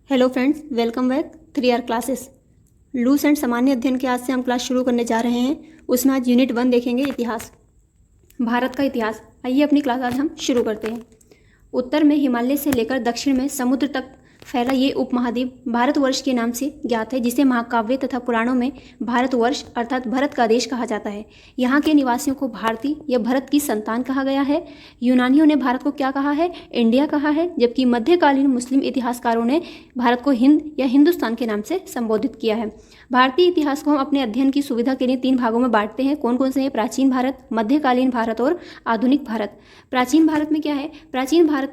Hello friends, welcome back 3R classes. लूस and सामान्य अध्ययन के आज से हम क्लास शुरू करने जा रहे हैं। उसमें आज यूनिट 1 देखेंगे, इतिहास, भारत का इतिहास। आइए अपनी क्लास आज हम शुरू करते हैं। उत्तर में हिमालय से लेकर दक्षिण में समुद्र तक फैला ये उपमहाद्वीप भारतवर्ष के नाम से ज्ञात है, जिसे महाकाव्य तथा पुराणों में भारतवर्ष अर्थात भरत का देश कहा जाता है। यहाँ के निवासियों को भारतीय या भरत की संतान कहा गया है। यूनानियों ने भारत को क्या कहा है? इंडिया कहा है, जबकि मध्यकालीन मुस्लिम इतिहासकारों ने भारत को हिंद या हिंदुस्तान के नाम से संबोधित किया है। भारतीय इतिहास को हम अपने अध्ययन की सुविधा के लिए 3 भागों में बांटते हैं। कौन कौन से हैं? प्राचीन भारत, मध्यकालीन भारत और आधुनिक भारत। प्राचीन भारत में क्या है? प्राचीन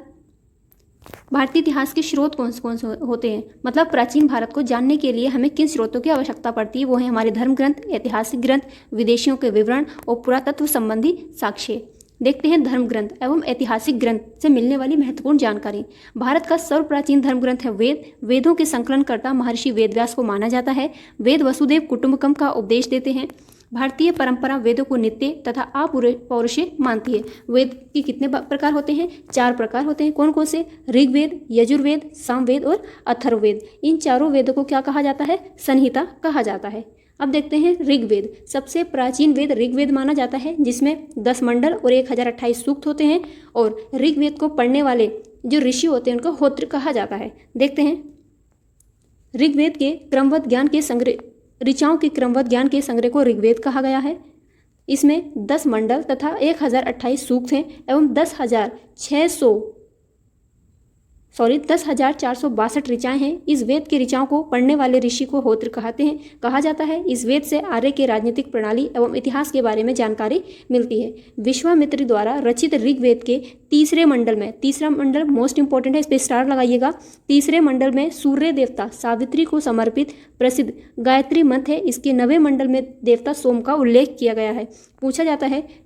भारतीय इतिहास के स्रोत कौन से होते हैं, मतलब प्राचीन भारत को जानने के लिए हमें किन स्रोतों की आवश्यकता पड़ती है? वो है हमारे धर्म ग्रंथ, ऐतिहासिक ग्रंथ, विदेशियों के विवरण और पुरातत्व संबंधी साक्ष्य। देखते हैं धर्म ग्रंथ एवं ऐतिहासिक ग्रंथ से मिलने वाली महत्वपूर्ण जानकारी। भारत का सर्वप्राचीन धर्म ग्रंथ है वेद। वेदों के संकलनकर्ता महर्षि वेदव्यास को माना जाता है। वेद वसुदेव कुटुंबकम का उपदेश देते हैं। भारतीय परंपरा वेदों को नित्य तथा अपौरुषेय मानती है। वेद के कितने प्रकार होते हैं? 4 प्रकार होते हैं। कौन कौन से? ऋग्वेद, यजुर्वेद, सामवेद और अथर्ववेद। इन चारों वेदों को क्या कहा जाता है? संहिता कहा जाता है। अब देखते हैं ऋग्वेद। सबसे प्राचीन वेद ऋग्वेद माना जाता है, जिसमें 10 मंडल और 1028 सूक्त होते हैं। और ऋग्वेद को पढ़ने वाले जो ऋषि होते हैं उनको होत्र कहा जाता है। देखते हैं ऋग्वेद के क्रमबद्ध ज्ञान के संग्रह, ऋचाओं के क्रमबद्ध ज्ञान के संग्रह को ऋग्वेद कहा गया है। इसमें 10 मंडल तथा 1028 सूक्त हैं एवं 10,462 ऋचाएं हैं। इस वेद के ऋचाओं को पढ़ने वाले ऋषि को होत्र कहा जाता है। इस वेद से आर्य के राजनीतिक प्रणाली एवं इतिहास के बारे में जानकारी मिलती है। विश्वामित्र द्वारा रचित ऋग्वेद के तीसरे मंडल में, तीसरा मंडल मोस्ट इंपॉर्टेंट है, इस पर स्टार लगाइएगा। तीसरे मंडल में सूर्य देवता सावित्री को समर्पित प्रसिद्ध गायत्री मंत्र है। इसके 9वें मंडल में देवता सोम का उल्लेख किया गया है। पूछा जाता है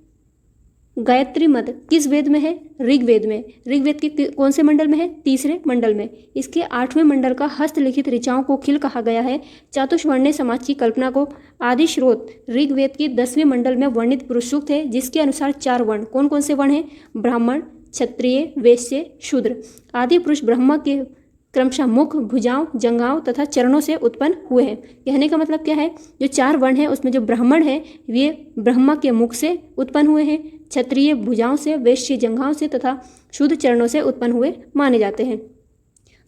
गायत्री मंत्र किस वेद में है? ऋग्वेद में। ऋग्वेद के कौन से मंडल में है? तीसरे मंडल में। इसके 8वें मंडल का हस्तलिखित ऋचाओं को खिल कहा गया है। चातुर्वर्ण्य समाज की कल्पना को आदि स्रोत ऋग्वेद के 10वें मंडल में वर्णित पुरुष सूक्त है, जिसके अनुसार 4 वर्ण, कौन कौन से वर्ण हैं? ब्राह्मण, क्षत्रिय, वैश्य, शूद्र। आदि पुरुष ब्रह्मा के क्रमशः मुख, भुजाओं, जंघाओं तथा चरणों से उत्पन्न हुए हैं। कहने का मतलब क्या है? जो 4 वर्ण हैं उसमें जो ब्राह्मण है वे ब्रह्मा के मुख से उत्पन्न हुए हैं, क्षत्रिय भुजाओं से, वैश्य जंघाओं से तथा शूद्र चरणों से उत्पन्न हुए माने जाते हैं।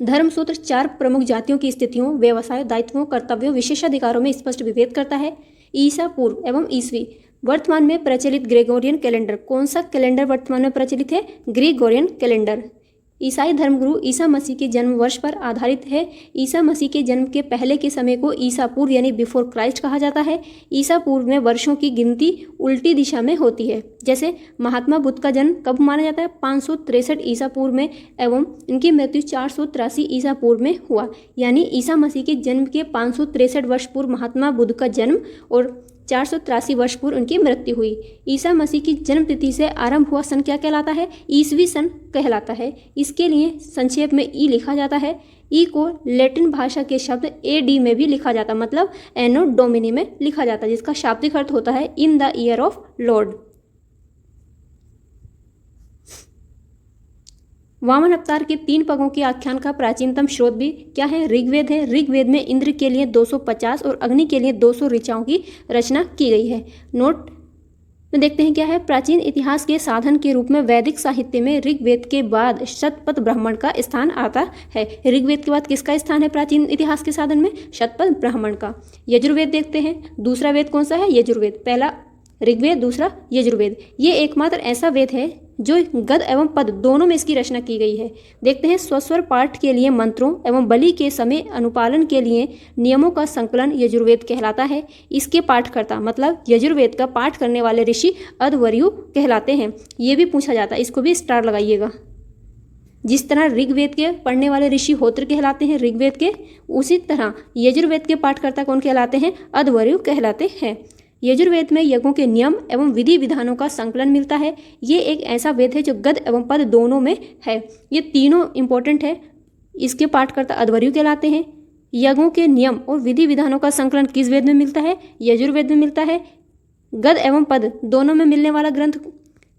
धर्मसूत्र 4 प्रमुख जातियों की स्थितियों, व्यवसाय, दायित्वों, कर्तव्यों, विशेषाधिकारों में स्पष्ट विभेद करता है। ईसा पूर्व एवं ईसवी। वर्तमान में प्रचलित ग्रेगोरियन कैलेंडर। कौन सा कैलेंडर वर्तमान में प्रचलित है? Gregorian calendar. ईसाई धर्मगुरु ईसा मसीह के जन्म वर्ष पर आधारित है। ईसा मसीह के जन्म के पहले के समय को ईसा पूर्व यानी बिफोर क्राइस्ट कहा जाता है। ईसा पूर्व में वर्षों की गिनती उल्टी दिशा में होती है। जैसे महात्मा बुद्ध का जन्म कब माना जाता है? 563 ईसा पूर्व में एवं इनकी मृत्यु 483 ईसा पूर्व में हुआ। यानी ईसा मसीह के जन्म के 563 वर्ष पूर्व महात्मा बुद्ध का जन्म और 483 वर्ष पूर्व उनकी मृत्यु हुई। ईसा मसीह की जन्म तिथि से आरंभ हुआ सन क्या कहलाता है? ईसवी सन कहलाता है। इसके लिए संक्षेप में ई लिखा जाता है। ई को लैटिन भाषा के शब्द एडी में भी लिखा जाता, मतलब एनो डोमिनी में लिखा जाता, जिसका शाब्दिक अर्थ होता है in the year of lord. Vaman अवतार के 3 पगों के आख्यान का प्राचीनतम स्रोत भी क्या है? ऋग्वेद है। ऋग्वेद में इंद्र के लिए 250 और अग्नि के लिए 200 ऋचाओं की रचना की गई है। नोट में देखते हैं क्या है? प्राचीन इतिहास के साधन के रूप में वैदिक साहित्य में ऋग्वेद के बाद शतपथ ब्राह्मण का स्थान आता है। ऋग्वेद के बाद किसका स्थान है प्राचीन इतिहास के साधन में? शतपथ ब्राह्मण का। यजुर्वेद देखते हैं। दूसरा वेद कौन सा है? यजुर्वेद। पहला ऋग्वेद, दूसरा यजुर्वेद। ये एकमात्र ऐसा वेद है जो गद एवं पद दोनों में इसकी रचना की गई है। देखते हैं स्वस्वर पाठ के लिए मंत्रों एवं बलि के समय अनुपालन के लिए नियमों का संकलन यजुर्वेद कहलाता है। इसके पाठकर्ता मतलब यजुर्वेद का पाठ करने वाले ऋषि अध्वर्यु कहलाते हैं। ये भी पूछा जाता है, इसको भी स्टार लगाइएगा। जिस तरह ऋग्वेद के पढ़ने वाले ऋषि होत्र कहलाते हैं ऋग्वेद के, उसी तरह यजुर्वेद के पाठकर्ता कौन कहलाते हैं? अध्वर्यु कहलाते हैं। यजुर्वेद में यज्ञों के नियम एवं विधि विधानों का संकलन मिलता है। ये एक ऐसा वेद है जो गद एवं पद दोनों में है। ये तीनों इंपॉर्टेंट है। इसके पाठकर्ता अध्वर्यु कहलाते हैं। यज्ञों के नियम और विधि विधानों का संकलन किस वेद में मिलता है? यजुर्वेद में मिलता है। गद एवं पद दोनों में मिलने वाला ग्रंथ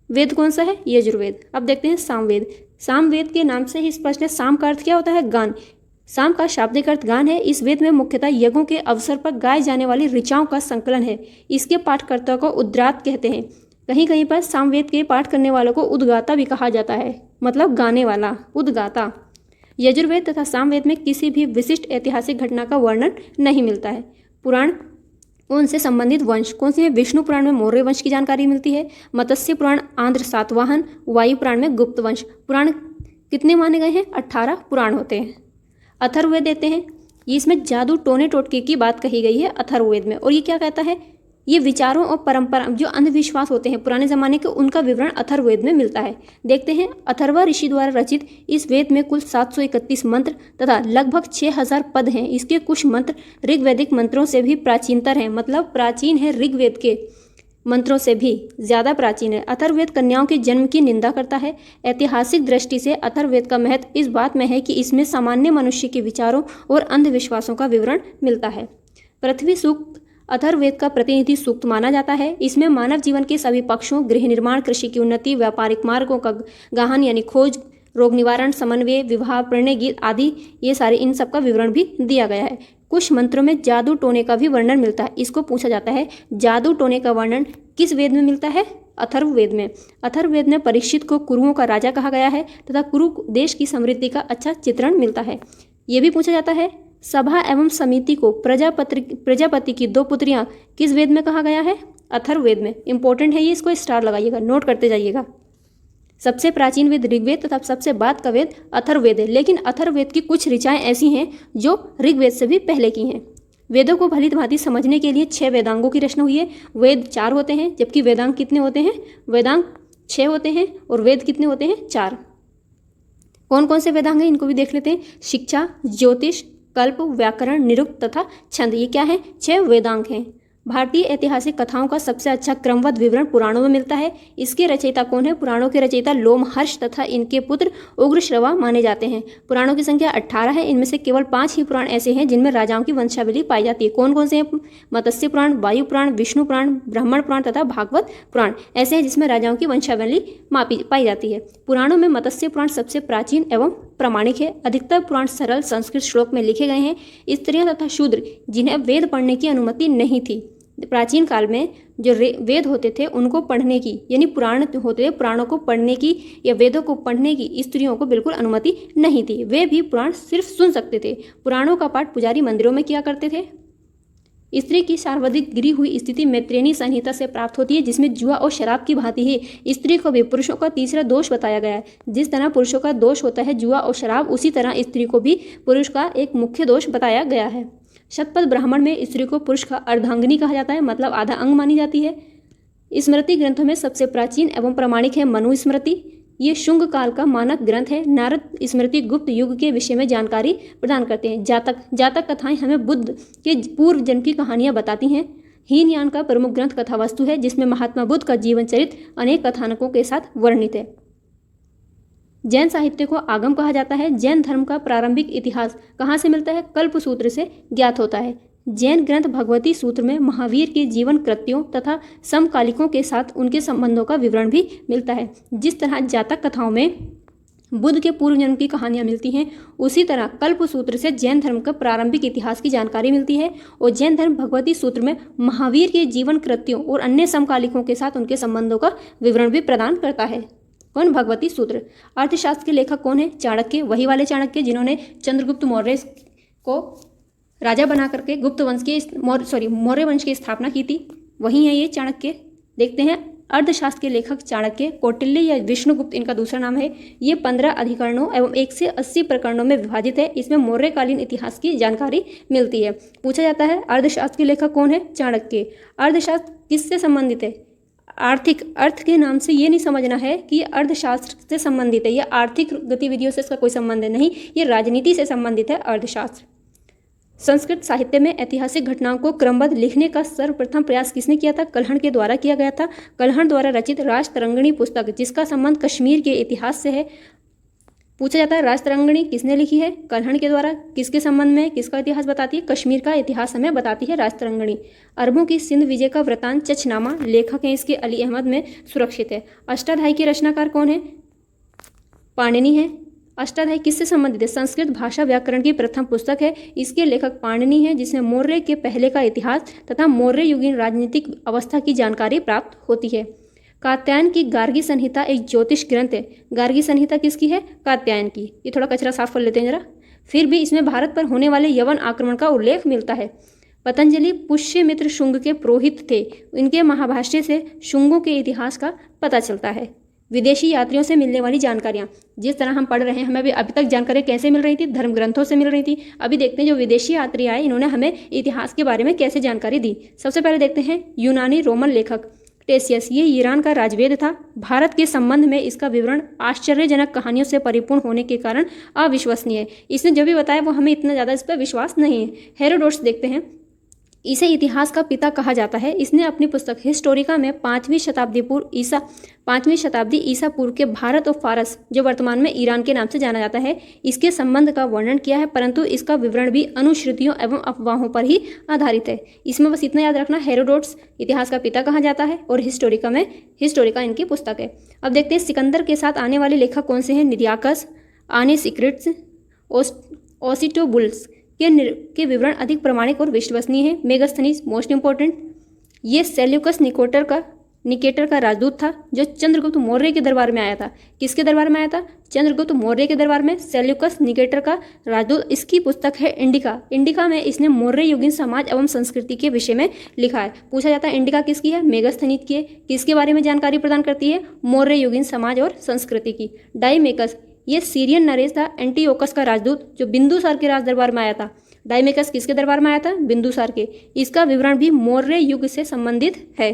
वेद कौन सा है? यजुर्वेद। अब देखते हैं सामवेद। सामवेद के नाम से ही स्पष्ट है। साम का अर्थ क्या होता है? गान। साम का शाब्दिक अर्थ गान है। इस वेद में मुख्यतः यज्ञों के अवसर पर गाए जाने वाली ऋचाओं का संकलन है। इसके पाठकर्ता को उद्गात कहते हैं। कहीं कहीं पर सामवेद के पाठ करने वालों को उद्गाता भी कहा जाता है, मतलब गाने वाला, उद्गाता। यजुर्वेद तथा सामवेद में किसी भी विशिष्ट ऐतिहासिक घटना का वर्णन नहीं मिलता है। पुराण उनसे संबंधित वंश कौन से हैं? विष्णु पुराण में मौर्य वंश की जानकारी मिलती है। मत्स्य पुराण आंध्र सातवाहन, वायु पुराण में गुप्त वंश। पुराण कितने माने गए हैं? 18 पुराण होते हैं। अथर्ववेद देते हैं, इसमें जादू टोने टोटके की बात कही गई है अथर्ववेद में। और ये क्या कहता है? ये विचारों और परंपरा जो अंधविश्वास होते हैं पुराने ज़माने के, उनका विवरण अथर्ववेद में मिलता है। देखते हैं, अथर्वा ऋषि द्वारा रचित इस वेद में कुल 731 मंत्र तथा लगभग 6000 पद हैं। इसके कुछ मंत्र ऋग्वैदिक मंत्रों से भी प्राचीनतर हैं, मतलब प्राचीन है, ऋग्वेद के मंत्रों से भी ज़्यादा प्राचीन है। अथर्ववेद कन्याओं के जन्म की निंदा करता है। ऐतिहासिक दृष्टि से अथर्ववेद का महत्व इस बात में है कि इसमें सामान्य मनुष्य के विचारों और अंधविश्वासों का विवरण मिलता है। पृथ्वी सूक्त अथर्ववेद का प्रतिनिधि सूक्त माना जाता है। इसमें मानव जीवन के सभी पक्षों, गृह निर्माण, कृषि की उन्नति, व्यापारिक मार्गों का गहन यानी खोज, रोग निवारण, समन्वय, विवाह, प्रणय गीत आदि, ये सारे इन सब का विवरण भी दिया गया है। कुछ मंत्रों में जादू टोने का भी वर्णन मिलता है। इसको पूछा जाता है, जादू टोने का वर्णन किस वेद में मिलता है? अथर्ववेद में। अथर्ववेद में परीक्षित को कुरुओं का राजा कहा गया है तथा कुरु देश की समृद्धि का अच्छा चित्रण मिलता है। ये भी पूछा जाता है, सभा एवं समिति को प्रजापति की 2 पुत्रियां किस वेद में कहा गया है? अथर्ववेद में। इंपॉर्टेंट है ये, इसको स्टार लगाइएगा, नोट करते जाइएगा। सबसे प्राचीन वेद ऋग्वेद तथा सबसे बाद का वेद अथर्ववेद है। लेकिन अथर्ववेद की कुछ ऋचाएं ऐसी हैं जो ऋग्वेद से भी पहले की हैं। वेदों को भली भांति समझने के लिए 6 वेदांगों की रचना हुई है। वेद 4 होते हैं, जबकि वेदांग कितने होते हैं? वेदांग 6 होते हैं और वेद कितने होते हैं? 4। कौन कौन से वेदांग हैं इनको भी देख लेते हैं। शिक्षा, ज्योतिष, कल्प, व्याकरण, निरुक्त तथा छंद, ये क्या है? 6 वेदांग हैं। भारतीय ऐतिहासिक कथाओं का सबसे अच्छा क्रमबद्ध विवरण पुराणों में मिलता है। इसके रचयिता कौन है? पुराणों के रचयिता लोमहर्ष तथा इनके पुत्र उग्रश्रवा माने जाते हैं। पुराणों की संख्या 18 है। इनमें से केवल 5 ही पुराण ऐसे हैं जिनमें राजाओं की वंशावली पाई जाती है। कौन कौन से हैं? मत्स्य पुराण, वायु पुराण, विष्णु पुराण, ब्राह्मण पुराण तथा भागवत पुराण ऐसे हैं जिसमें राजाओं की वंशावली पाई जाती है। पुराणों में मत्स्य पुराण सबसे प्राचीन एवं प्रामाणिक है। अधिकतर पुराण सरल संस्कृत श्लोक में लिखे गए हैं। स्त्रियां तथा शूद्र जिन्हें वेद पढ़ने की अनुमति नहीं थी, प्राचीन काल में जो वेद होते थे उनको पढ़ने की, यानी पुराण होते थे, पुराणों को पढ़ने की या वेदों को पढ़ने की स्त्रियों को बिल्कुल अनुमति नहीं थी। वे भी पुराण सिर्फ सुन सकते थे। पुराणों का पाठ पुजारी मंदिरों में किया करते थे। स्त्री की सर्वाधिक गिरी हुई स्थिति मैत्रेयी संहिता से प्राप्त होती है, जिसमें जुआ और शराब की भांति ही स्त्री को भी पुरुषों का तीसरा दोष बताया गया है। जिस तरह पुरुषों का दोष होता है जुआ और शराब, उसी तरह स्त्री को भी पुरुष का एक मुख्य दोष बताया गया है। शतपथ ब्राह्मण में स्त्री को पुरुष का अर्धांगिनी कहा जाता है, मतलब आधा अंग मानी जाती है। स्मृति ग्रंथों में सबसे प्राचीन एवं प्रामाणिक है मनुस्मृति। ये शुंग काल का मानक ग्रंथ है। नारद स्मृति गुप्त युग के विषय में जानकारी प्रदान करते हैं। जातक कथाएं हमें बुद्ध के पूर्व जन्म की कहानियां बताती हैं। हीनयान का प्रमुख ग्रंथ कथावस्तु है, जिसमें महात्मा बुद्ध का जीवन चरित्र अनेक कथानकों के साथ वर्णित है। जैन साहित्य को आगम कहा जाता है। जैन धर्म का प्रारंभिक इतिहास कहाँ से मिलता है? कल्प सूत्र से ज्ञात होता है। जैन ग्रंथ भगवती सूत्र में महावीर के जीवन कृत्यों तथा समकालिकों के साथ उनके संबंधों का विवरण भी मिलता है। जिस तरह जातक कथाओं में बुद्ध के पूर्व जन्म की कहानियां मिलती हैं, उसी तरह कल्प सूत्र से जैन धर्म का प्रारंभिक इतिहास की जानकारी मिलती है। और जैन धर्म भगवती सूत्र में महावीर के जीवन कृत्यों और अन्य समकालिकों के साथ उनके संबंधों का विवरण भी प्रदान करता है। कौन? भगवती सूत्र। अर्थशास्त्र के लेखक कौन है? चाणक्य। वही वाले चाणक्य जिन्होंने चंद्रगुप्त मौर्य को राजा बना करके गुप्त वंश के मौर्य वंश की स्थापना की थी, वही है ये चाणक्य। देखते हैं अर्थशास्त्र के लेखक चाणक्य। कौटिल्य या विष्णुगुप्त इनका दूसरा नाम है। ये 15 अधिकरणों एवं 1 से 80 प्रकरणों में विभाजित है। इसमें मौर्यकालीन इतिहास की जानकारी मिलती है। पूछा जाता है अर्थशास्त्र के लेखक कौन है? चाणक्य। अर्थशास्त्र किससे संबंधित है? आर्थिक। अर्थ के नाम से ये नहीं समझना है कि ये अर्थशास्त्र से संबंधित है, ये आर्थिक गतिविधियों से इसका कोई संबंध नहीं, ये राजनीति से संबंधित है अर्थशास्त्र। संस्कृत साहित्य में ऐतिहासिक घटनाओं को क्रमबद्ध लिखने का सर्वप्रथम प्रयास किसने किया था? कल्हण के द्वारा किया गया था। कल्हण द्वारा रचित राजतरंगिणी पुस्तक, जिसका संबंध कश्मीर के इतिहास से है। पूछा जाता है राजतरंगिणी किसने लिखी है? कल्हण के द्वारा। किसके संबंध में, किसका इतिहास बताती है? कश्मीर का इतिहास हमें बताती है राजतरंगिणी। अरबों की सिंध विजय का वृतांत चचनामा, लेखक हैं इसके अली अहमद में सुरक्षित है। अष्टाध्यायी के रचनाकार कौन है? पाणिनि है। अष्टाध्यायी किससे संबंधित है? संस्कृत भाषा व्याकरण की प्रथम पुस्तक है। इसके लेखक पाणिनि है, जिसमें मौर्य के पहले का इतिहास तथा मौर्य युगीन राजनीतिक अवस्था की जानकारी प्राप्त होती है। कात्यायन की गार्गी संहिता एक ज्योतिष ग्रंथ है। गार्गी संहिता किसकी है? कात्यायन की। ये थोड़ा कचरा साफ कर लेते हैं जरा। फिर भी इसमें भारत पर होने वाले यवन आक्रमण का उल्लेख मिलता है। पतंजलि पुष्यमित्र शुंग के पुरोहित थे। इनके महाभाष्य से शुंगों के इतिहास का पता चलता है। विदेशी यात्रियों से मिलने वाली जानकारियाँ, जिस तरह हम पढ़ रहे हैं, हमें अभी तक जानकारी कैसे मिल रही थी? धर्म ग्रंथों से मिल रही थी। अभी देखते हैं जो विदेशी यात्री आए, इन्होंने हमें इतिहास के बारे में कैसे जानकारी दी। सबसे पहले देखते हैं यूनानी रोमन लेखक टेसियस। ये ईरान का राजवेद था। भारत के संबंध में इसका विवरण आश्चर्यजनक कहानियों से परिपूर्ण होने के कारण अविश्वसनीय है। इसने जो भी बताया वो हमें इतना ज़्यादा इस पर विश्वास नहीं है। हेरोडोटस देखते हैं, इसे इतिहास का पिता कहा जाता है। इसने अपनी पुस्तक हिस्टोरिका में 5वीं शताब्दी ईसा पूर्व के भारत और फारस, जो वर्तमान में ईरान के नाम से जाना जाता है, इसके संबंध का वर्णन किया है, परंतु इसका विवरण भी अनुश्रुतियों एवं अफवाहों पर ही आधारित है। इसमें बस इतना याद रखना, हेरोडोटस इतिहास का पिता कहा जाता है और हिस्टोरिका इनकी पुस्तक है। अब देखते हैं सिकंदर के साथ आने वाले लेखक कौन से हैं। निर्याकस, आनेसिक्रिट्स, ओसिटोबुल्स के विवरण अधिक प्रमाणिक और विश्वसनीय है। मेगास्थनीज मोस्ट इंपॉर्टेंट, ये सेल्यूकस निकेटर का राजदूत था, जो चंद्रगुप्त मौर्य के दरबार में आया था। किसके दरबार में आया था? चंद्रगुप्त मौर्य के दरबार में सेल्यूकस निकेटर का राजदूत। इसकी पुस्तक है इंडिका में इसने मौर्य युगीन समाज एवं संस्कृति के विषय में लिखा है। पूछा जाता है इंडिका किसकी है? मेगास्थनीज की है। किसके बारे में जानकारी प्रदान करती है? मौर्य युगीन समाज और संस्कृति की। डाइमेकस, ये सीरियन नरेश था, एंटीओकस का राजदूत, जो बिंदुसार के राज दरबार में आया था। डाइमेकस किसके दरबार में आया था? बिंदुसार के। इसका विवरण भी मौर्य युग से संबंधित है।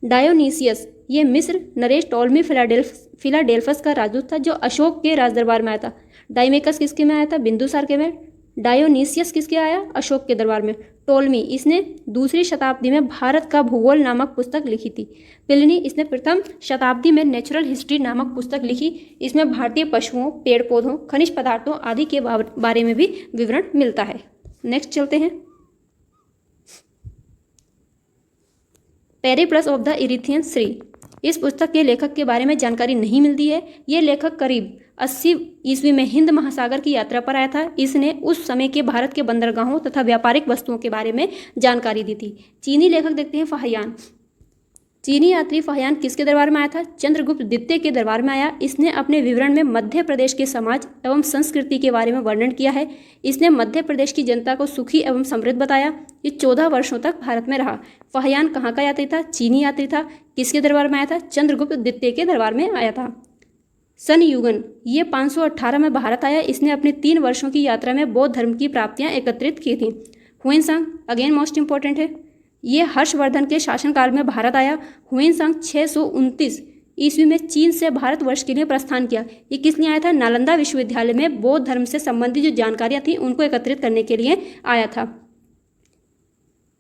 डायोनीसियस, ये मिस्र नरेश टोलमी फिलाडेल्फस का राजदूत था, जो अशोक के राज दरबार में आया था। डाइमेकस किसके में आया था? बिंदुसार के में। डायोनीसियस किसके आया? अशोक के दरबार में। टोलमी, इसने 2वीं शताब्दी में भारत का भूगोल नामक पुस्तक लिखी थी। प्लिनी, इसने प्रथम शताब्दी में नेचुरल हिस्ट्री नामक पुस्तक लिखी। इसमें भारतीय पशुओं, पेड़ पौधों, खनिज पदार्थों आदि के बारे में भी विवरण मिलता है। नेक्स्ट चलते हैं। पेरिप्लस ऑफ द इरिथियन सी, इस पुस्तक के लेखक के बारे में जानकारी नहीं मिलती है। ये लेखक करीब 80 ईस्वी में हिंद महासागर की यात्रा पर आया था। इसने उस समय के भारत के बंदरगाहों तथा व्यापारिक वस्तुओं के बारे में जानकारी दी थी। चीनी लेखक देखते हैं फाहियान। चीनी यात्री फाहियान किसके दरबार में आया था? चंद्रगुप्त द्वितीय के दरबार में आया। इसने अपने विवरण में मध्य प्रदेश के समाज एवं संस्कृति के बारे में वर्णन किया है। इसने मध्य प्रदेश की जनता को सुखी एवं समृद्ध बताया। ये 14 वर्षों तक भारत में रहा। फाहियान कहाँ का यात्री था? चीनी यात्री था। किसके दरबार में आया था? चंद्रगुप्त द्वितीय के दरबार में आया था। सन युगन, ये 518 में भारत आया। इसने अपने 3 वर्षों की यात्रा में बौद्ध धर्म की प्राप्तियां एकत्रित की थी। हुएनसांग अगेन मोस्ट इंपॉर्टेंट है। ये हर्षवर्धन के शासनकाल में भारत आया। हुएनसांग 629 ईस्वी में चीन से भारतवर्ष के लिए प्रस्थान किया। ये किस लिए आया था? नालंदा विश्वविद्यालय में बौद्ध धर्म से संबंधित जो जानकारियां थी उनको एकत्रित करने के लिए आया था।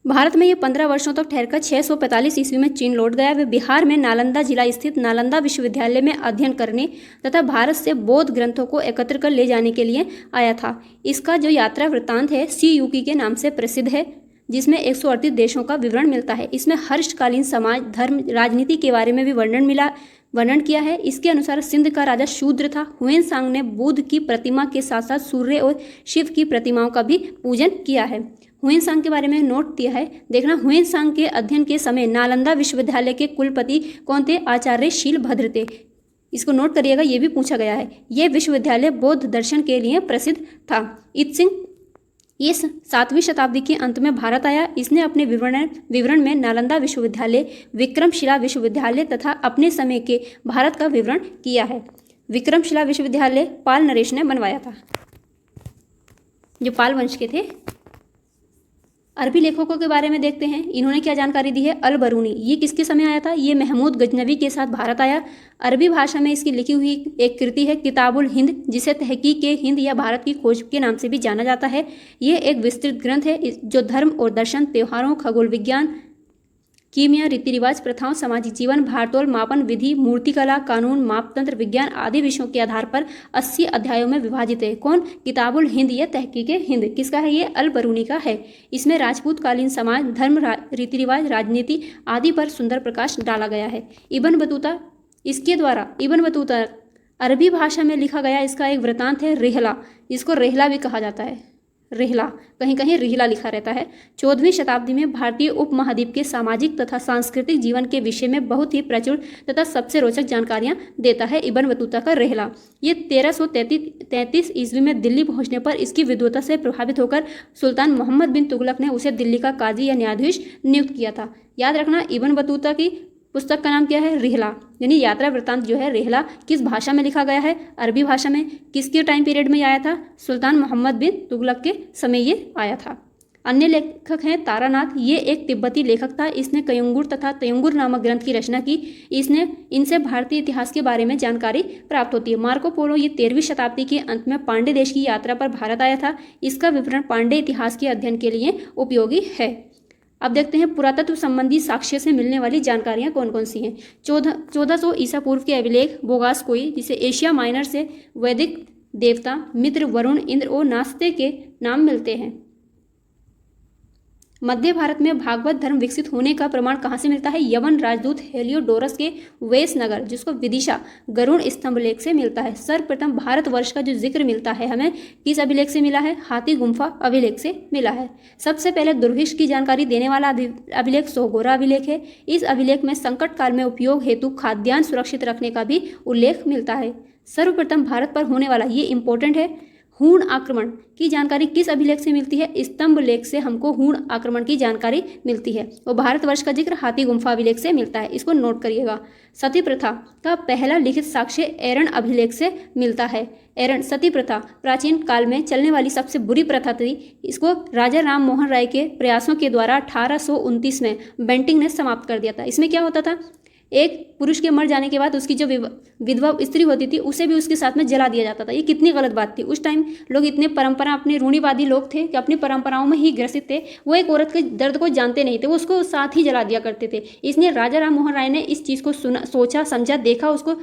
भारत में ये 15 वर्षों तक ठहरकर 645 ईस्वी में चीन लौट गया। वे बिहार में नालंदा जिला स्थित नालंदा विश्वविद्यालय में अध्ययन करने तथा भारत से बौद्ध ग्रंथों को एकत्र कर ले जाने के लिए आया था। इसका जो यात्रा वृत्तांत है CUK के नाम से प्रसिद्ध है, जिसमें 138 देशों का विवरण मिलता है। इसमें हर्षकालीन समाज, धर्म, राजनीति के बारे में भी वर्णन किया है। इसके अनुसार सिंध का राजा शूद्र था। हुएनसांग ने बुद्ध की प्रतिमा के साथ साथ सूर्य और शिव की प्रतिमाओं का भी पूजन किया है। हुएनसांग के बारे में नोट दिया है, देखना। हुएनसांग के अध्ययन के समय नालंदा विश्वविद्यालय के कुलपति कौन थे? आचार्य शीलभद्र थे। इसको नोट करिएगा, ये भी पूछा गया है। यह विश्वविद्यालय बौद्ध दर्शन के लिए प्रसिद्ध था। इत्सिंग, ये 7वीं शताब्दी के अंत में भारत आया। इसने अपने विवरण में नालंदा विश्वविद्यालय, विक्रमशिला विश्वविद्यालय तथा अपने समय के भारत का विवरण किया है। विक्रमशिला विश्वविद्यालय पाल नरेश ने बनवाया था, जो पाल वंश के थे। अरबी लेखकों के बारे में देखते हैं। इन्होंने क्या जानकारी दी है? अल बरूनी, ये किसके समय आया था? ये महमूद गजनवी के साथ भारत आया। अरबी भाषा में इसकी लिखी हुई एक कृति है किताबुल हिंद, जिसे तहकीक हिंद या भारत की खोज के नाम से भी जाना जाता है। ये एक विस्तृत ग्रंथ है जो धर्म और दर्शन, त्योहारों, खगोल विज्ञान, कीमिया, रीति रिवाज, प्रथाओं, सामाजिक जीवन, भारतोल, मापन विधि, मूर्तिकला, कानून, मापतंत्र विज्ञान आदि विषयों के आधार पर 80 अध्यायों में विभाजित है। कौन? किताबुल हिंद या तहकीक हिंद किसका है? ये अल बरूनी का है। इसमें राजपूत कालीन समाज, धर्म, रीति रिवाज, राजनीति आदि पर सुंदर प्रकाश डाला गया है। इब्न बतूता अरबी भाषा में लिखा गया इसका एक वृतांत है रिहला, इसको रेहला भी कहा जाता है, रिहला, कहीं कहीं रिहला लिखा रहता है। 14वीं शताब्दी में भारतीय उपमहाद्वीप के सामाजिक तथा सांस्कृतिक जीवन के विषय में बहुत ही प्रचुर तथा सबसे रोचक जानकारियां देता है इब्न बतूता का रेहला। ये 1333 ईस्वी में दिल्ली पहुंचने पर इसकी विद्वता से प्रभावित होकर सुल्तान मोहम्मद बिन तुगलक ने उसे दिल्ली का काजी या न्यायाधीश नियुक्त किया था। याद रखना, इब्न बतूता की पुस्तक का नाम क्या है? रिहला, यानी यात्रा वृत्तांत जो है रिहला किस भाषा में लिखा गया है? अरबी भाषा में। किसके टाइम पीरियड में आया था? सुल्तान मोहम्मद बिन तुगलक के समय ये आया था। अन्य लेखक हैं तारानाथ, ये एक तिब्बती लेखक था। इसने कयुंगुर तथा तयुंगुर नामक ग्रंथ की रचना की। इनसे भारतीय इतिहास के बारे में जानकारी प्राप्त होती है। मार्को पोलो ये 13वीं शताब्दी के अंत में पांडे देश की यात्रा पर भारत आया था। इसका विवरण पांडे इतिहास के अध्ययन के लिए उपयोगी है। अब देखते हैं पुरातत्व संबंधी साक्ष्य से मिलने वाली जानकारियां कौन कौन सी हैं। 1400 ईसा पूर्व के अभिलेख बोगासकोई, जिसे एशिया माइनर से वैदिक देवता मित्र, वरुण, इंद्र और नास्ते के नाम मिलते हैं। मध्य भारत में भागवत धर्म विकसित होने का प्रमाण कहाँ से मिलता है? यवन राजदूत हेलियोडोरस के वेस नगर, जिसको विदिशा, गरुड़ स्तंभ लेख से मिलता है। सर्वप्रथम भारतवर्ष का जो जिक्र मिलता है हमें किस अभिलेख से मिला है? हाथी गुम्फा अभिलेख से मिला है। सबसे पहले दुर्भिक्ष की जानकारी देने वाला अभिलेख सोगोरा अभिलेख है। इस अभिलेख में संकट काल में उपयोग हेतु खाद्यान्न सुरक्षित रखने का भी उल्लेख मिलता है। सर्वप्रथम भारत पर होने वाला, ये इंपॉर्टेंट है, हूण आक्रमण की जानकारी किस अभिलेख से मिलती है? स्तंभ लेख से हमको हूण आक्रमण की जानकारी मिलती है। और भारतवर्ष का जिक्र हाथी गुम्फा अभिलेख से मिलता है, इसको नोट करिएगा। सती प्रथा का पहला लिखित साक्ष्य एरण अभिलेख से मिलता है। एरण सती प्रथा प्राचीन काल में चलने वाली सबसे बुरी प्रथा थी। इसको राजा राम मोहन राय के प्रयासों के द्वारा 1829 में बेंटिंग ने समाप्त कर दिया था। इसमें क्या होता था? एक पुरुष के मर जाने के बाद उसकी जो विधवा स्त्री होती थी उसे भी उसके साथ में जला दिया जाता था। ये कितनी गलत बात थी। उस टाइम लोग इतने परंपरा, अपने रूढ़िवादी लोग थे कि अपनी परंपराओं में ही ग्रसित थे। वो एक औरत के दर्द को जानते नहीं थे, वो उसको साथ ही जला दिया करते थे। इसलिए राजा राम मोहन राय ने इस चीज़ को सुना, सोचा, समझा, देखा, उसको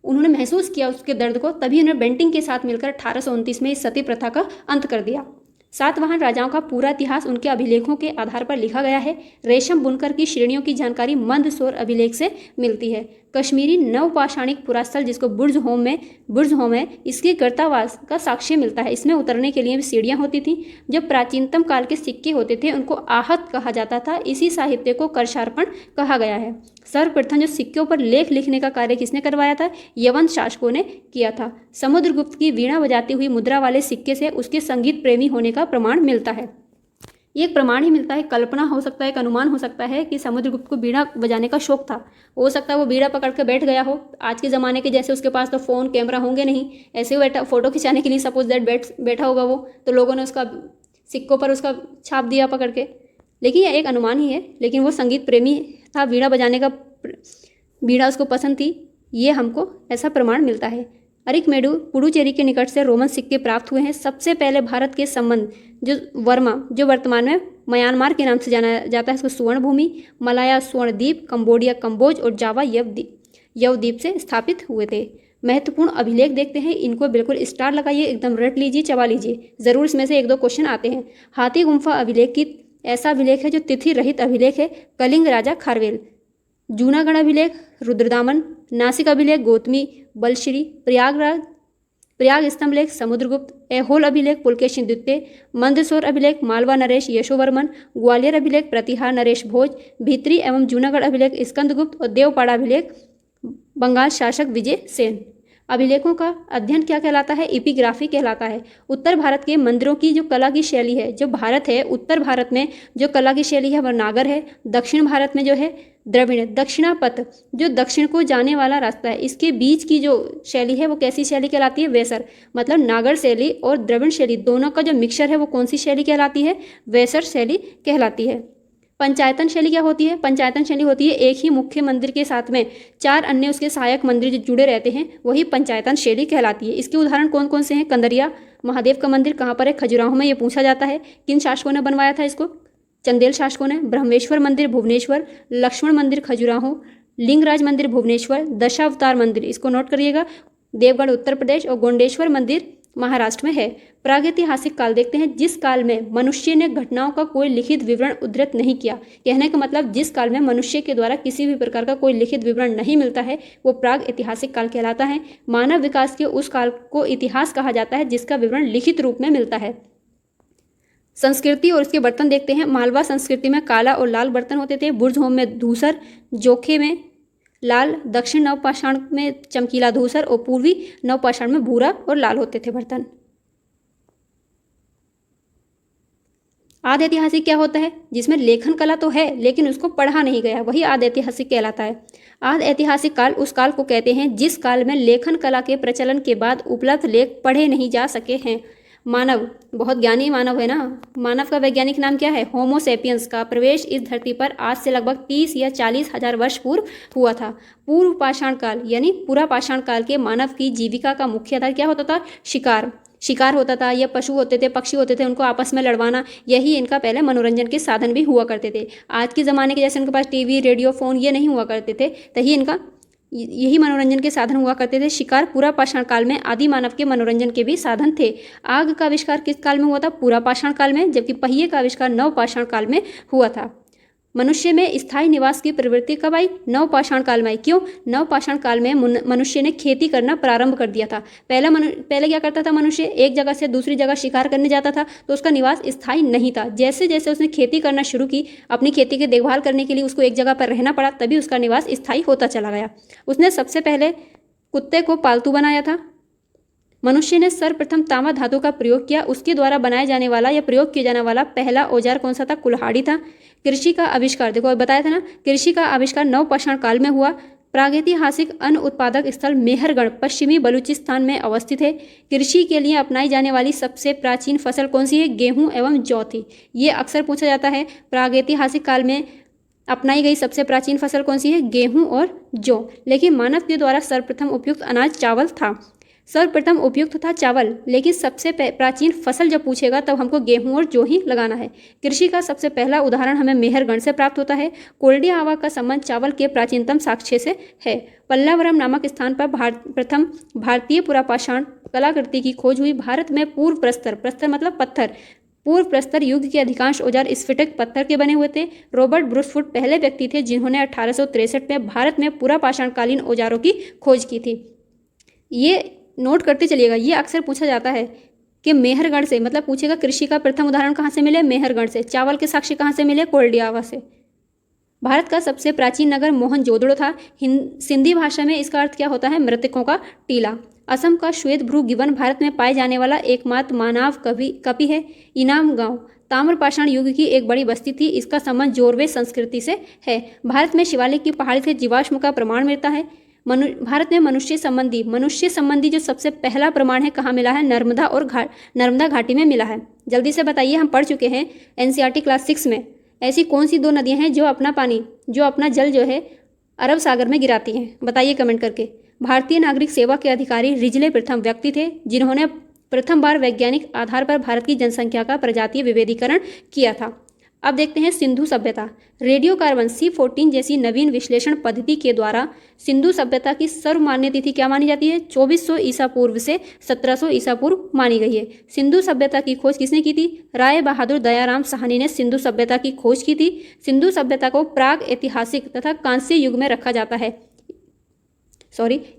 उन्होंने महसूस किया उसके दर्द को, तभी उन्होंने बेंटिंग के साथ मिलकर 1829 में इस सती प्रथा का अंत कर दिया। सातवाहन राजाओं का पूरा इतिहास उनके अभिलेखों के आधार पर लिखा गया है। रेशम बुनकर की श्रेणियों की जानकारी मंदसौर अभिलेख से मिलती है। कश्मीरी नवपाषाणिक पुरास्थल, जिसको बुर्ज होम है, इसके गर्तावास का साक्ष्य मिलता है। इसमें उतरने के लिए भी सीढ़ियाँ होती थी। जो प्राचीनतम काल के सिक्के होते थे उनको आहत कहा जाता था। इसी साहित्य को कर्षार्पण कहा गया है। सर्वप्रथम जो सिक्कों पर लेख लिखने का कार्य किसने करवाया था? यवन शासकों ने किया था। समुद्रगुप्त की वीणा बजाती हुई मुद्रा वाले सिक्के से उसके संगीत प्रेमी होने का प्रमाण मिलता है। ये एक प्रमाण ही मिलता है, कल्पना हो सकता है, एक अनुमान हो सकता है कि समुद्रगुप्त को बीड़ा बजाने का शौक था। हो सकता है वो बीड़ा पकड़ के बैठ गया हो। आज के ज़माने के जैसे उसके पास तो फ़ोन कैमरा होंगे नहीं, ऐसे ही बैठा फोटो खिंचाने के लिए सपोज दैट बैठा होगा वो, तो लोगों ने उसका सिक्कों पर उसका छाप दिया पकड़ के। लेकिन यह एक अनुमान ही है, लेकिन वो संगीत प्रेमी था, बीड़ा बजाने का बीड़ा उसको पसंद थी, ये हमको ऐसा प्रमाण मिलता है। अरिकमेडु पुडुचेरी के निकट से रोमन सिक्के प्राप्त हुए हैं। सबसे पहले भारत के संबंध जो वर्मा, जो वर्तमान में म्यांमार के नाम से जाना जाता है, इसको स्वर्ण भूमि, मलाया स्वर्ण द्वीप, कंबोडिया कंबोज और जावा यवद्वीप से स्थापित हुए थे। महत्वपूर्ण अभिलेख देखते हैं, इनको बिल्कुल स्टार लगाइए, एकदम रट लीजिए, चबा लीजिए, ज़रूर इसमें से एक दो क्वेश्चन आते हैं। हाथी गुम्फा अभिलेख की ऐसा अभिलेख है जो तिथि रहित अभिलेख है, कलिंग राजा खारवेल। जूनागढ़ अभिलेख रुद्रदामन, नासिक अभिलेख गौतमी बलश्री, प्रयाग स्तंभलेख समुद्रगुप्त, ऐहोल अभिलेख पुलकेशिन द्वितीय, मंदसौर अभिलेख मालवा नरेश यशोवर्मन, ग्वालियर अभिलेख प्रतिहार नरेश भोज, भीतरी एवं जूनागढ़ अभिलेख स्कंदगुप्त और देवपाड़ा अभिलेख बंगाल शासक विजय सेन। अभिलेखों का अध्ययन क्या कहलाता है? एपिग्राफी कहलाता है। उत्तर भारत के मंदिरों की जो कला की शैली है, जो भारत है उत्तर भारत में जो कला की शैली है वह नागर है। दक्षिण भारत में जो है द्रविड़। दक्षिणापथ जो दक्षिण को जाने वाला रास्ता है, इसके बीच की जो शैली है वो कैसी शैली कहलाती है? वेसर। मतलब नागर शैली और द्रविड़ शैली दोनों का जो मिक्सचर है वो कौन सी शैली कहलाती है? वेसर शैली कहलाती है। पंचायतन शैली क्या होती है? पंचायतन शैली होती है एक ही मुख्य मंदिर के साथ में 4 अन्य उसके सहायक मंदिर जो जुड़े रहते हैं, वही पंचायतन शैली कहलाती है। इसके उदाहरण कौन कौन से हैं? कंदरिया महादेव का मंदिर कहाँ पर है? खजुराहो में। ये पूछा जाता है। किन शासकों ने बनवाया था इसको? चंदेल शासकों ने। ब्रह्मेश्वर मंदिर भुवनेश्वर, लक्ष्मण मंदिर खजुराहो, लिंगराज मंदिर भुवनेश्वर, दशावतार मंदिर, इसको नोट करिएगा, देवगढ़ उत्तर प्रदेश, और गोंडेश्वर मंदिर महाराष्ट्र में है। प्रागैतिहासिक काल देखते हैं, जिस काल में मनुष्य ने घटनाओं का कोई लिखित विवरण उद्धृत नहीं किया। कहने का मतलब जिस काल में मनुष्य के द्वारा किसी भी प्रकार का कोई लिखित विवरण नहीं मिलता है वो प्राग ऐतिहासिक काल कहलाता है। मानव विकास के उस काल को इतिहास कहा जाता है जिसका विवरण लिखित रूप में मिलता है। संस्कृति और इसके बर्तन देखते हैं। मालवा संस्कृति में काला और लाल बर्तन होते थे। बुर्जहोम में धूसर, जोखे में लाल, दक्षिण नवपाषाण में चमकीला धूसर और पूर्वी नवपाषाण में भूरा और लाल होते थे बर्तन। आदि ऐतिहासिक क्या होता है? जिसमें लेखन कला तो है लेकिन उसको पढ़ा नहीं गया, वही आदि ऐतिहासिक कहलाता है। आदि ऐतिहासिक काल उस काल को कहते हैं जिस काल में लेखन कला के प्रचलन के बाद उपलब्ध लेख पढ़े नहीं जा सके हैं। मानव, बहुत ज्ञानी मानव है ना। मानव का वैज्ञानिक नाम क्या है? होमो सेपियंस का प्रवेश इस धरती पर आज से लगभग 30 या 40 हजार वर्ष पूर्व हुआ था। पूर्व पाषाण काल यानी पूरा पाषाण काल के मानव की जीविका का मुख्य आधार क्या होता था? शिकार होता था, या पशु होते थे, पक्षी होते थे, उनको आपस में लड़वाना, यही इनका पहले मनोरंजन के साधन भी हुआ करते थे। आज के ज़माने के जैसे उनके पास टीवी, रेडियो, फ़ोन ये नहीं हुआ करते थे, तभी इनका यही मनोरंजन के साधन हुआ करते थे। शिकार पूरा पाषाण काल में आदि मानव के मनोरंजन के भी साधन थे। आग का आविष्कार किस काल में हुआ था? पूरा पाषाण काल में, जबकि पहिए का आविष्कार नव पाषाण काल में हुआ था। मनुष्य में स्थायी निवास की प्रवृत्ति कब आई? नव पाषाण काल में आई। क्यों? नव पाषाण काल में मनुष्य ने खेती करना प्रारंभ कर दिया था। पहले क्या करता था? मनुष्य एक जगह से दूसरी जगह शिकार करने जाता था तो उसका निवास स्थायी नहीं था। जैसे जैसे उसने खेती करना शुरू की, अपनी खेती की देखभाल करने के लिए उसको एक जगह पर रहना पड़ा, तभी उसका निवास स्थायी होता चला गया। उसने सबसे पहले कुत्ते को पालतू बनाया था। मनुष्य ने सर्वप्रथम तांबा धातु का प्रयोग किया। उसके द्वारा बनाया जाने वाला या प्रयोग किया जाने वाला पहला औजार कौन सा था? कुल्हाड़ी था। कृषि का आविष्कार, देखो बताया था ना, कृषि का आविष्कार नव पाषाण काल में हुआ। प्रागैतिहासिक अन्न उत्पादक स्थल मेहरगढ़ पश्चिमी बलूचिस्तान में अवस्थित है। कृषि के लिए अपनाई जाने वाली सबसे प्राचीन फसल कौन सी है? गेहूं एवं जौ थी। ये अक्सर पूछा जाता है। प्रागैतिहासिक काल में अपनाई गई सबसे प्राचीन फसल कौन सी है? गेहूं और जौ। लेकिन मानव के द्वारा सर्वप्रथम उपयुक्त अनाज चावल था। सर्वप्रथम उपयुक्त था चावल, लेकिन सबसे प्राचीन फसल जब पूछेगा तब हमको गेहूं और जौ ही लगाना है। कृषि का सबसे पहला उदाहरण हमें मेहरगढ़ से प्राप्त होता है। कोल्डिया आवा का संबंध चावल के प्राचीनतम साक्ष्य से है। पल्लावरम नामक स्थान पर प्रथम भारतीय पुरापाषाण कलाकृति की खोज हुई। भारत में पूर्व प्रस्तर मतलब पत्थर, पूर्व प्रस्तर युग के अधिकांश औजार स्फटिक पत्थर के बने हुए थे। रॉबर्ट ब्रूसफुट पहले व्यक्ति थे जिन्होंने 1863 में भारत में पुरापाषाणकालीन औजारों की खोज की थी। ये नोट करते चलिएगा, ये अक्सर पूछा जाता है कि मेहरगढ़ से, मतलब पूछेगा कृषि का प्रथम उदाहरण कहाँ से मिले? मेहरगढ़ से। चावल के साक्ष्य कहाँ से मिले? कोल्डियावा से। भारत का सबसे प्राचीन नगर मोहनजोदड़ो था। सिंधी भाषा में इसका अर्थ क्या होता है? मृतकों का टीला। असम का श्वेत भ्रू गिबन भारत में पाए जाने वाला एकमात्र मानव कवि है। इनाम गांव ताम्रपाषाण युग की एक बड़ी बस्ती थी। इसका संबंध जोरवे संस्कृति से है। भारत में शिवालिक की पहाड़ी से जीवाश्म का प्रमाण मिलता है। भारत में मनुष्य संबंधी जो सबसे पहला प्रमाण है कहाँ मिला है? नर्मदा घाटी में मिला है। जल्दी से बताइए, हम पढ़ चुके हैं एनसीईआरटी क्लास 6 में। ऐसी कौन सी 2 नदियाँ हैं जो अपना जल जो है अरब सागर में गिराती हैं? बताइए कमेंट करके। भारतीय नागरिक सेवा के अधिकारी रिजले प्रथम व्यक्ति थे जिन्होंने प्रथम बार वैज्ञानिक आधार पर भारत की जनसंख्या का प्रजातीय विभेदीकरण किया था। अब देखते हैं सिंधु सभ्यता। रेडियो कार्बन C14 जैसी नवीन विश्लेषण पद्धति के द्वारा सिंधु सभ्यता की सर्वमान्य तिथि क्या मानी जाती है? 2400 ईसा पूर्व से 1700 ईसा पूर्व मानी गई है। सिंधु सभ्यता की खोज किसने की थी? राय बहादुर दयाराम साहनी ने सिंधु सभ्यता की खोज की थी। सिंधु सभ्यता को प्राग ऐतिहासिक तथा कांस्य युग में रखा जाता है।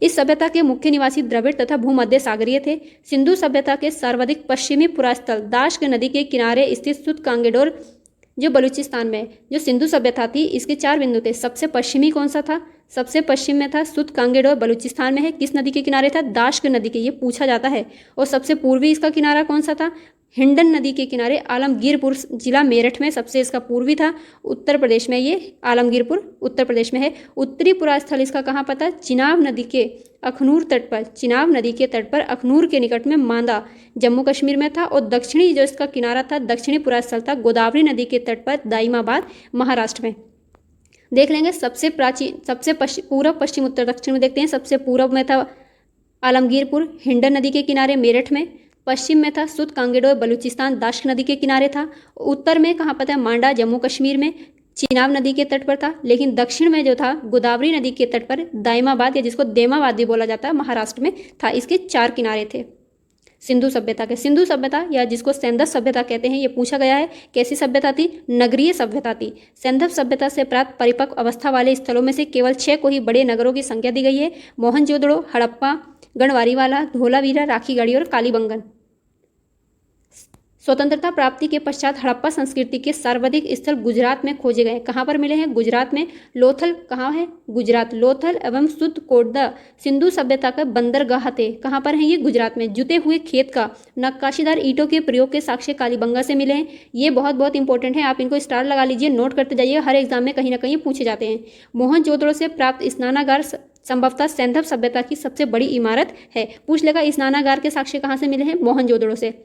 इस सभ्यता के मुख्य निवासी द्रविड़ तथा भूमध्य सागरीय थे। सिंधु सभ्यता के सर्वाधिक पश्चिमी पुरास्थल दाश्क नदी के किनारे स्थित सुत कांगेडोर जो बलूचिस्तान में जो सिंधु सभ्यता थी, इसके 4 बिंदु थे। सबसे पश्चिमी कौन सा था? सबसे पश्चिम में था सुत कांगेडोर, बलूचिस्तान में है। किस नदी के किनारे था? दाश्क नदी के, ये पूछा जाता है। और सबसे पूर्वी इसका किनारा कौन सा था? हिंडन नदी के किनारे आलमगीरपुर जिला मेरठ में सबसे इसका पूर्वी था। उत्तर प्रदेश में ये आलमगीरपुर उत्तर प्रदेश में है। उत्तरी पुरास्थल इसका कहाँ पता है? चिनाब नदी के अखनूर तट पर, चिनाब नदी के तट पर अखनूर के निकट में मांदा जम्मू कश्मीर में था। और दक्षिणी जो इसका किनारा था, दक्षिणी पुरास्थल था गोदावरी नदी के तट पर दाइमाबाद महाराष्ट्र में। देख लेंगे सबसे प्राचीन, सबसे पूर्व पश्चिम उत्तर दक्षिण में देखते हैं। सबसे पूर्व में था आलमगीरपुर हिंडन नदी के किनारे मेरठ में। पश्चिम में था सुत कांगेडोर बलूचिस्तान दाश्क नदी के किनारे था। उत्तर में कहाँ पता है? मांडा जम्मू कश्मीर में चिनाब नदी के तट पर था। लेकिन दक्षिण में जो था गोदावरी नदी के तट पर दाइमाबाद या जिसको देमाबाद भी बोला जाता है महाराष्ट्र में था। इसके 4 किनारे थे। सिंधु सभ्यता के। सिंधु सभ्यता या जिसको सैंधव सभ्यता कहते हैं, ये पूछा गया है। कैसी सभ्यता थी? नगरीय सभ्यता थी। सैंधव सभ्यता से प्राप्त परिपक्व अवस्था वाले स्थलों में से केवल 6 को ही बड़े नगरों की संख्या दी गई है। मोहनजोदड़ो, हड़प्पा, गढ़वारीवाला, धोलावीरा, राखीगढ़ी और कालीबंगन। स्वतंत्रता प्राप्ति के पश्चात हड़प्पा संस्कृति के सर्वाधिक स्थल गुजरात में खोजे गए। कहाँ पर मिले हैं? गुजरात में। लोथल कहाँ है? गुजरात। लोथल एवं सुद्धकोटदा सिंधु सभ्यता का बंदरगाह थे। कहाँ पर हैं ये? गुजरात में। जुते हुए खेत का नक्काशीदार ईंटों के प्रयोग के साक्ष्य कालीबंगा से मिले हैं। ये बहुत बहुत इंपॉर्टेंट है, आप इनको स्टार लगा लीजिए, नोट करते जाइए, हर एग्जाम में कहीं ना कहीं पूछे जाते हैं। मोहनजोदड़ो से प्राप्त स्नानागार संभवतः सैंधव सभ्यता की सबसे बड़ी इमारत है। पूछ लेगा स्नानागार के साक्ष्य कहाँ से मिले हैं? मोहनजोदड़ो से।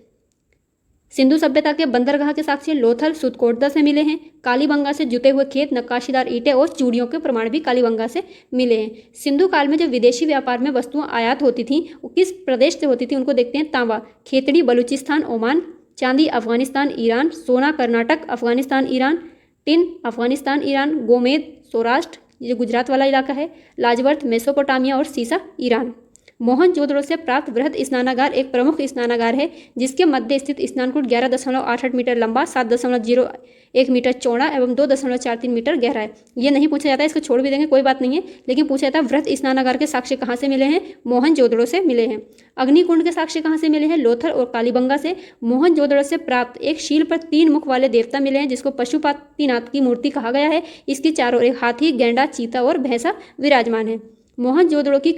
सिंधु सभ्यता के बंदरगाह के साक्ष्य लोथल, सुद्धकोटदा से मिले हैं। कालीबंगा से जुते हुए खेत, नक्काशीदार ईंटें और चूड़ियों के प्रमाण भी कालीबंगा से मिले हैं। सिंधु काल में जो विदेशी व्यापार में वस्तुएं आयात होती थीं, वो किस प्रदेश से होती थी? उनको देखते हैं। तांबा खेतड़ी बलूचिस्तान ओमान, चांदी अफगानिस्तान ईरान, सोना Karnataka Afghanistan Iran, tin Afghanistan Iran, गोमेद सौराष्ट्र, ये गुजरात वाला इलाका है, लाजवर्थ मेसोपोटामिया और सीसा ईरान। मोहनजोदड़ो से प्राप्त वृहद स्नानागार एक प्रमुख स्नानागार है, जिसके मध्य स्थित स्नानकुंड 11.88 मीटर लंबा, 7.01 मीटर चौड़ा एवं 2.43 मीटर गहरा है। ये नहीं पूछा जाता है, इसको छोड़ भी देंगे, कोई बात नहीं है, लेकिन पूछा जाता है वृहद स्नानागार के साक्ष्य कहाँ से मिले हैं? मोहनजोदड़ो से मिले हैं। अग्निकुंड के साक्ष्य कहाँ से मिले हैं? लोथल और कालीबंगा से। मोहनजोदड़ो से प्राप्त एक शील पर 3 मुख वाले देवता मिले हैं, जिसको पशुपतिनाथ की मूर्ति कहा गया है। इसके चारों ओर एक हाथी, गेंडा, चीता और भैंसा विराजमान है। मोहनजोदड़ो की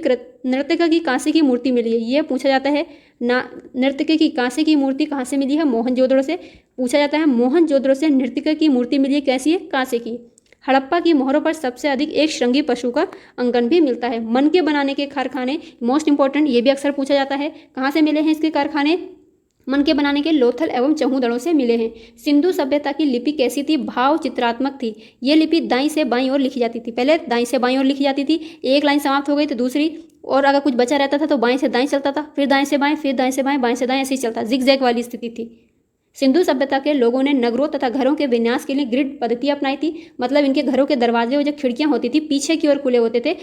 नर्तकी की कांसे की मूर्ति मिली है। ये पूछा जाता है ना, नर्तकी की कांसे की मूर्ति कहाँ से मिली है? मोहनजोदड़ो से। पूछा जाता है मोहनजोदड़ो से नर्तकी की मूर्ति मिली है, कैसी है? कांसे की। हड़प्पा की मोहरों पर सबसे अधिक एक श्रृंगी पशु का अंकन भी मिलता है। मन के बनाने के कारखाने मोस्ट इंपॉर्टेंट, ये भी अक्सर पूछा जाता है, कहाँ से मिले हैं इसके कारखाने? मन के बनाने के लोथल एवं चहुदड़ों से मिले हैं। सिंधु सभ्यता की लिपि कैसी थी? भाव चित्रात्मक थी। ये लिपि दाईं से बाईं ओर लिखी जाती थी। पहले दाईं से बाईं ओर लिखी जाती थी, एक लाइन समाप्त हो गई तो दूसरी, और अगर कुछ बचा रहता था तो बाएं से दाएं चलता था, फिर दाएं से बाएं, फिर दाएं से बाएं, बाएं से दाएं, ऐसे ही चलता, जिगजैग वाली स्थिति थी। सिंधु सभ्यता के लोगों ने नगरों तथा घरों के विन्यास के लिए ग्रिड पद्धति अपनाई थी। मतलब इनके घरों के दरवाजे और जो खिड़कियां होती थी पीछे की ओर खुले होते थे,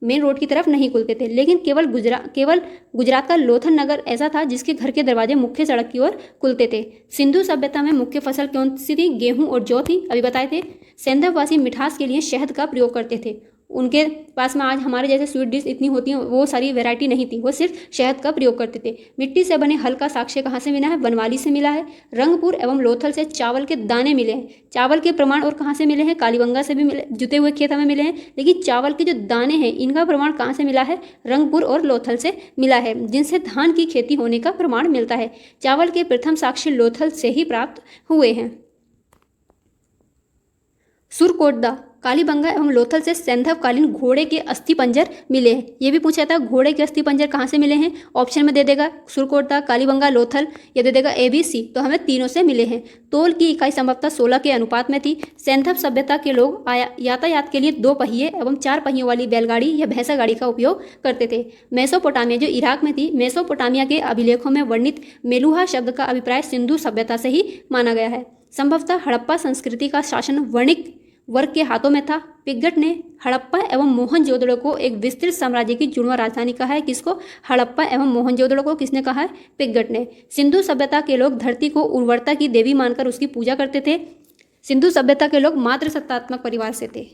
मेन रोड की तरफ नहीं खुलते थे। लेकिन केवल गुजरात का लोथल नगर ऐसा था जिसके घर के दरवाजे मुख्य सड़क की ओर खुलते थे। सिंधु सभ्यता में मुख्य फसल कौन सी थी? गेहूं और जौ थी, अभी बताए थे। सैंधववासी मिठास के लिए शहद का प्रयोग करते थे। उनके पास में आज हमारे जैसे स्वीट डिश इतनी होती हैं, वो सारी वैरायटी नहीं थी, वो सिर्फ शहद का प्रयोग करते थे। मिट्टी से बने हल का साक्ष्य कहाँ से मिला है? बनवाली से मिला है। रंगपुर एवं लोथल से चावल के दाने मिले हैं। चावल के प्रमाण और कहाँ से मिले हैं? कालीबंगा से भी मिले, जुते हुए खेत हमें मिले हैं। लेकिन चावल के जो दाने हैं इनका प्रमाण कहाँ से मिला है? रंगपुर और लोथल से मिला है, जिनसे धान की खेती होने का प्रमाण मिलता है। चावल के प्रथम साक्ष्य लोथल से ही प्राप्त हुए हैं। सुरकोटदा, कालीबंगा एवं लोथल से सैंधवकालीन घोड़े के अस्थिपंजर मिले हैं। ये भी पूछा था घोड़े के अस्थिपंजर कहाँ से मिले हैं? ऑप्शन में दे देगा सुरकोटदा, कालीबंगा, लोथल, ये दे देगा ABC, तो हमें तीनों से मिले हैं। तोल की इकाई संभवतः 16 के अनुपात में थी। सैंधव सभ्यता के लोग यातायात के लिए 2 पहिए एवं 4 पहियों वाली बैलगाड़ी या भैंसा गाड़ी का उपयोग करते थे। मेसोपोटामिया जो इराक में थी, मेसोपोटामिया के अभिलेखों में वर्णित मेलुहा शब्द का अभिप्राय सिंधु सभ्यता से ही माना गया है। संभवतः हड़प्पा संस्कृति का शासन वणिक वर्ग के हाथों में था। पिग्गट ने हड़प्पा एवं मोहनजोदड़ो को एक विस्तृत साम्राज्य की जुड़वा राजधानी कहा है। किसको? हड़प्पा एवं मोहनजोदड़ो को किसने कहा है? पिग्गट ने। सिंधु सभ्यता के लोग धरती को उर्वरता की देवी मानकर उसकी पूजा करते थे। सिंधु सभ्यता के लोग मातृसत्तात्मक परिवार से थे,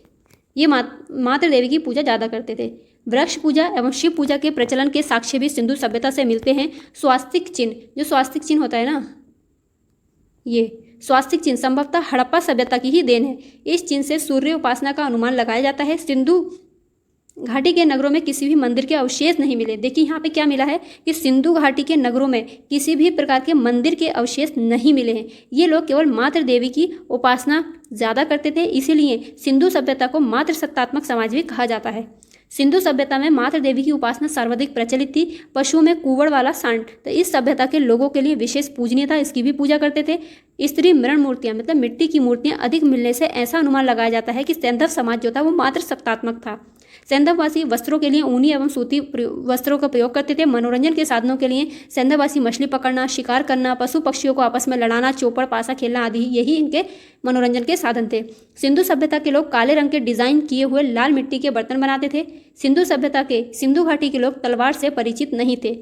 ये मातृ देवी की पूजा ज़्यादा करते थे। वृक्ष पूजा एवं शिव पूजा के प्रचलन के साक्ष्य भी सिंधु सभ्यता से मिलते हैं। स्वास्तिक चिन्ह, जो स्वास्तिक चिन्ह होता है ना, ये स्वास्तिक चिन्ह संभवतः हड़प्पा सभ्यता की ही देन है। इस चिन्ह से सूर्य उपासना का अनुमान लगाया जाता है। सिंधु घाटी के नगरों में किसी भी मंदिर के अवशेष नहीं मिले। देखिए यहाँ पे क्या मिला है कि सिंधु घाटी के नगरों में किसी भी प्रकार के मंदिर के अवशेष नहीं मिले हैं। ये लोग केवल मातृ देवी की उपासना ज़्यादा करते थे, इसीलिए सिंधु सभ्यता को मातृसत्तात्मक समाज भी कहा जाता है। सिंधु सभ्यता में मातृ देवी की उपासना सर्वाधिक प्रचलित थी। पशुओं में कुंवड़ वाला सांड, तो इस सभ्यता के लोगों के लिए विशेष पूजनीय था, इसकी भी पूजा करते थे। स्त्री मृण मूर्तियां, मतलब मिट्टी की मूर्तियां अधिक मिलने से ऐसा अनुमान लगाया जाता है कि सैंधव समाज जो था वो मातृसत्तात्मक था। सैंधववासी वस्त्रों के लिए ऊनी एवं सूती वस्त्रों का प्रयोग करते थे। मनोरंजन के साधनों के लिए सैंधववासी मछली पकड़ना, शिकार करना, पशु पक्षियों को आपस में लड़ाना, चौपड़ पासा खेलना आदि, यही इनके मनोरंजन के साधन थे। सिंधु सभ्यता के लोग काले रंग के डिजाइन किए हुए लाल मिट्टी के बर्तन बनाते थे। सिंधु घाटी के लोग तलवार से परिचित नहीं थे।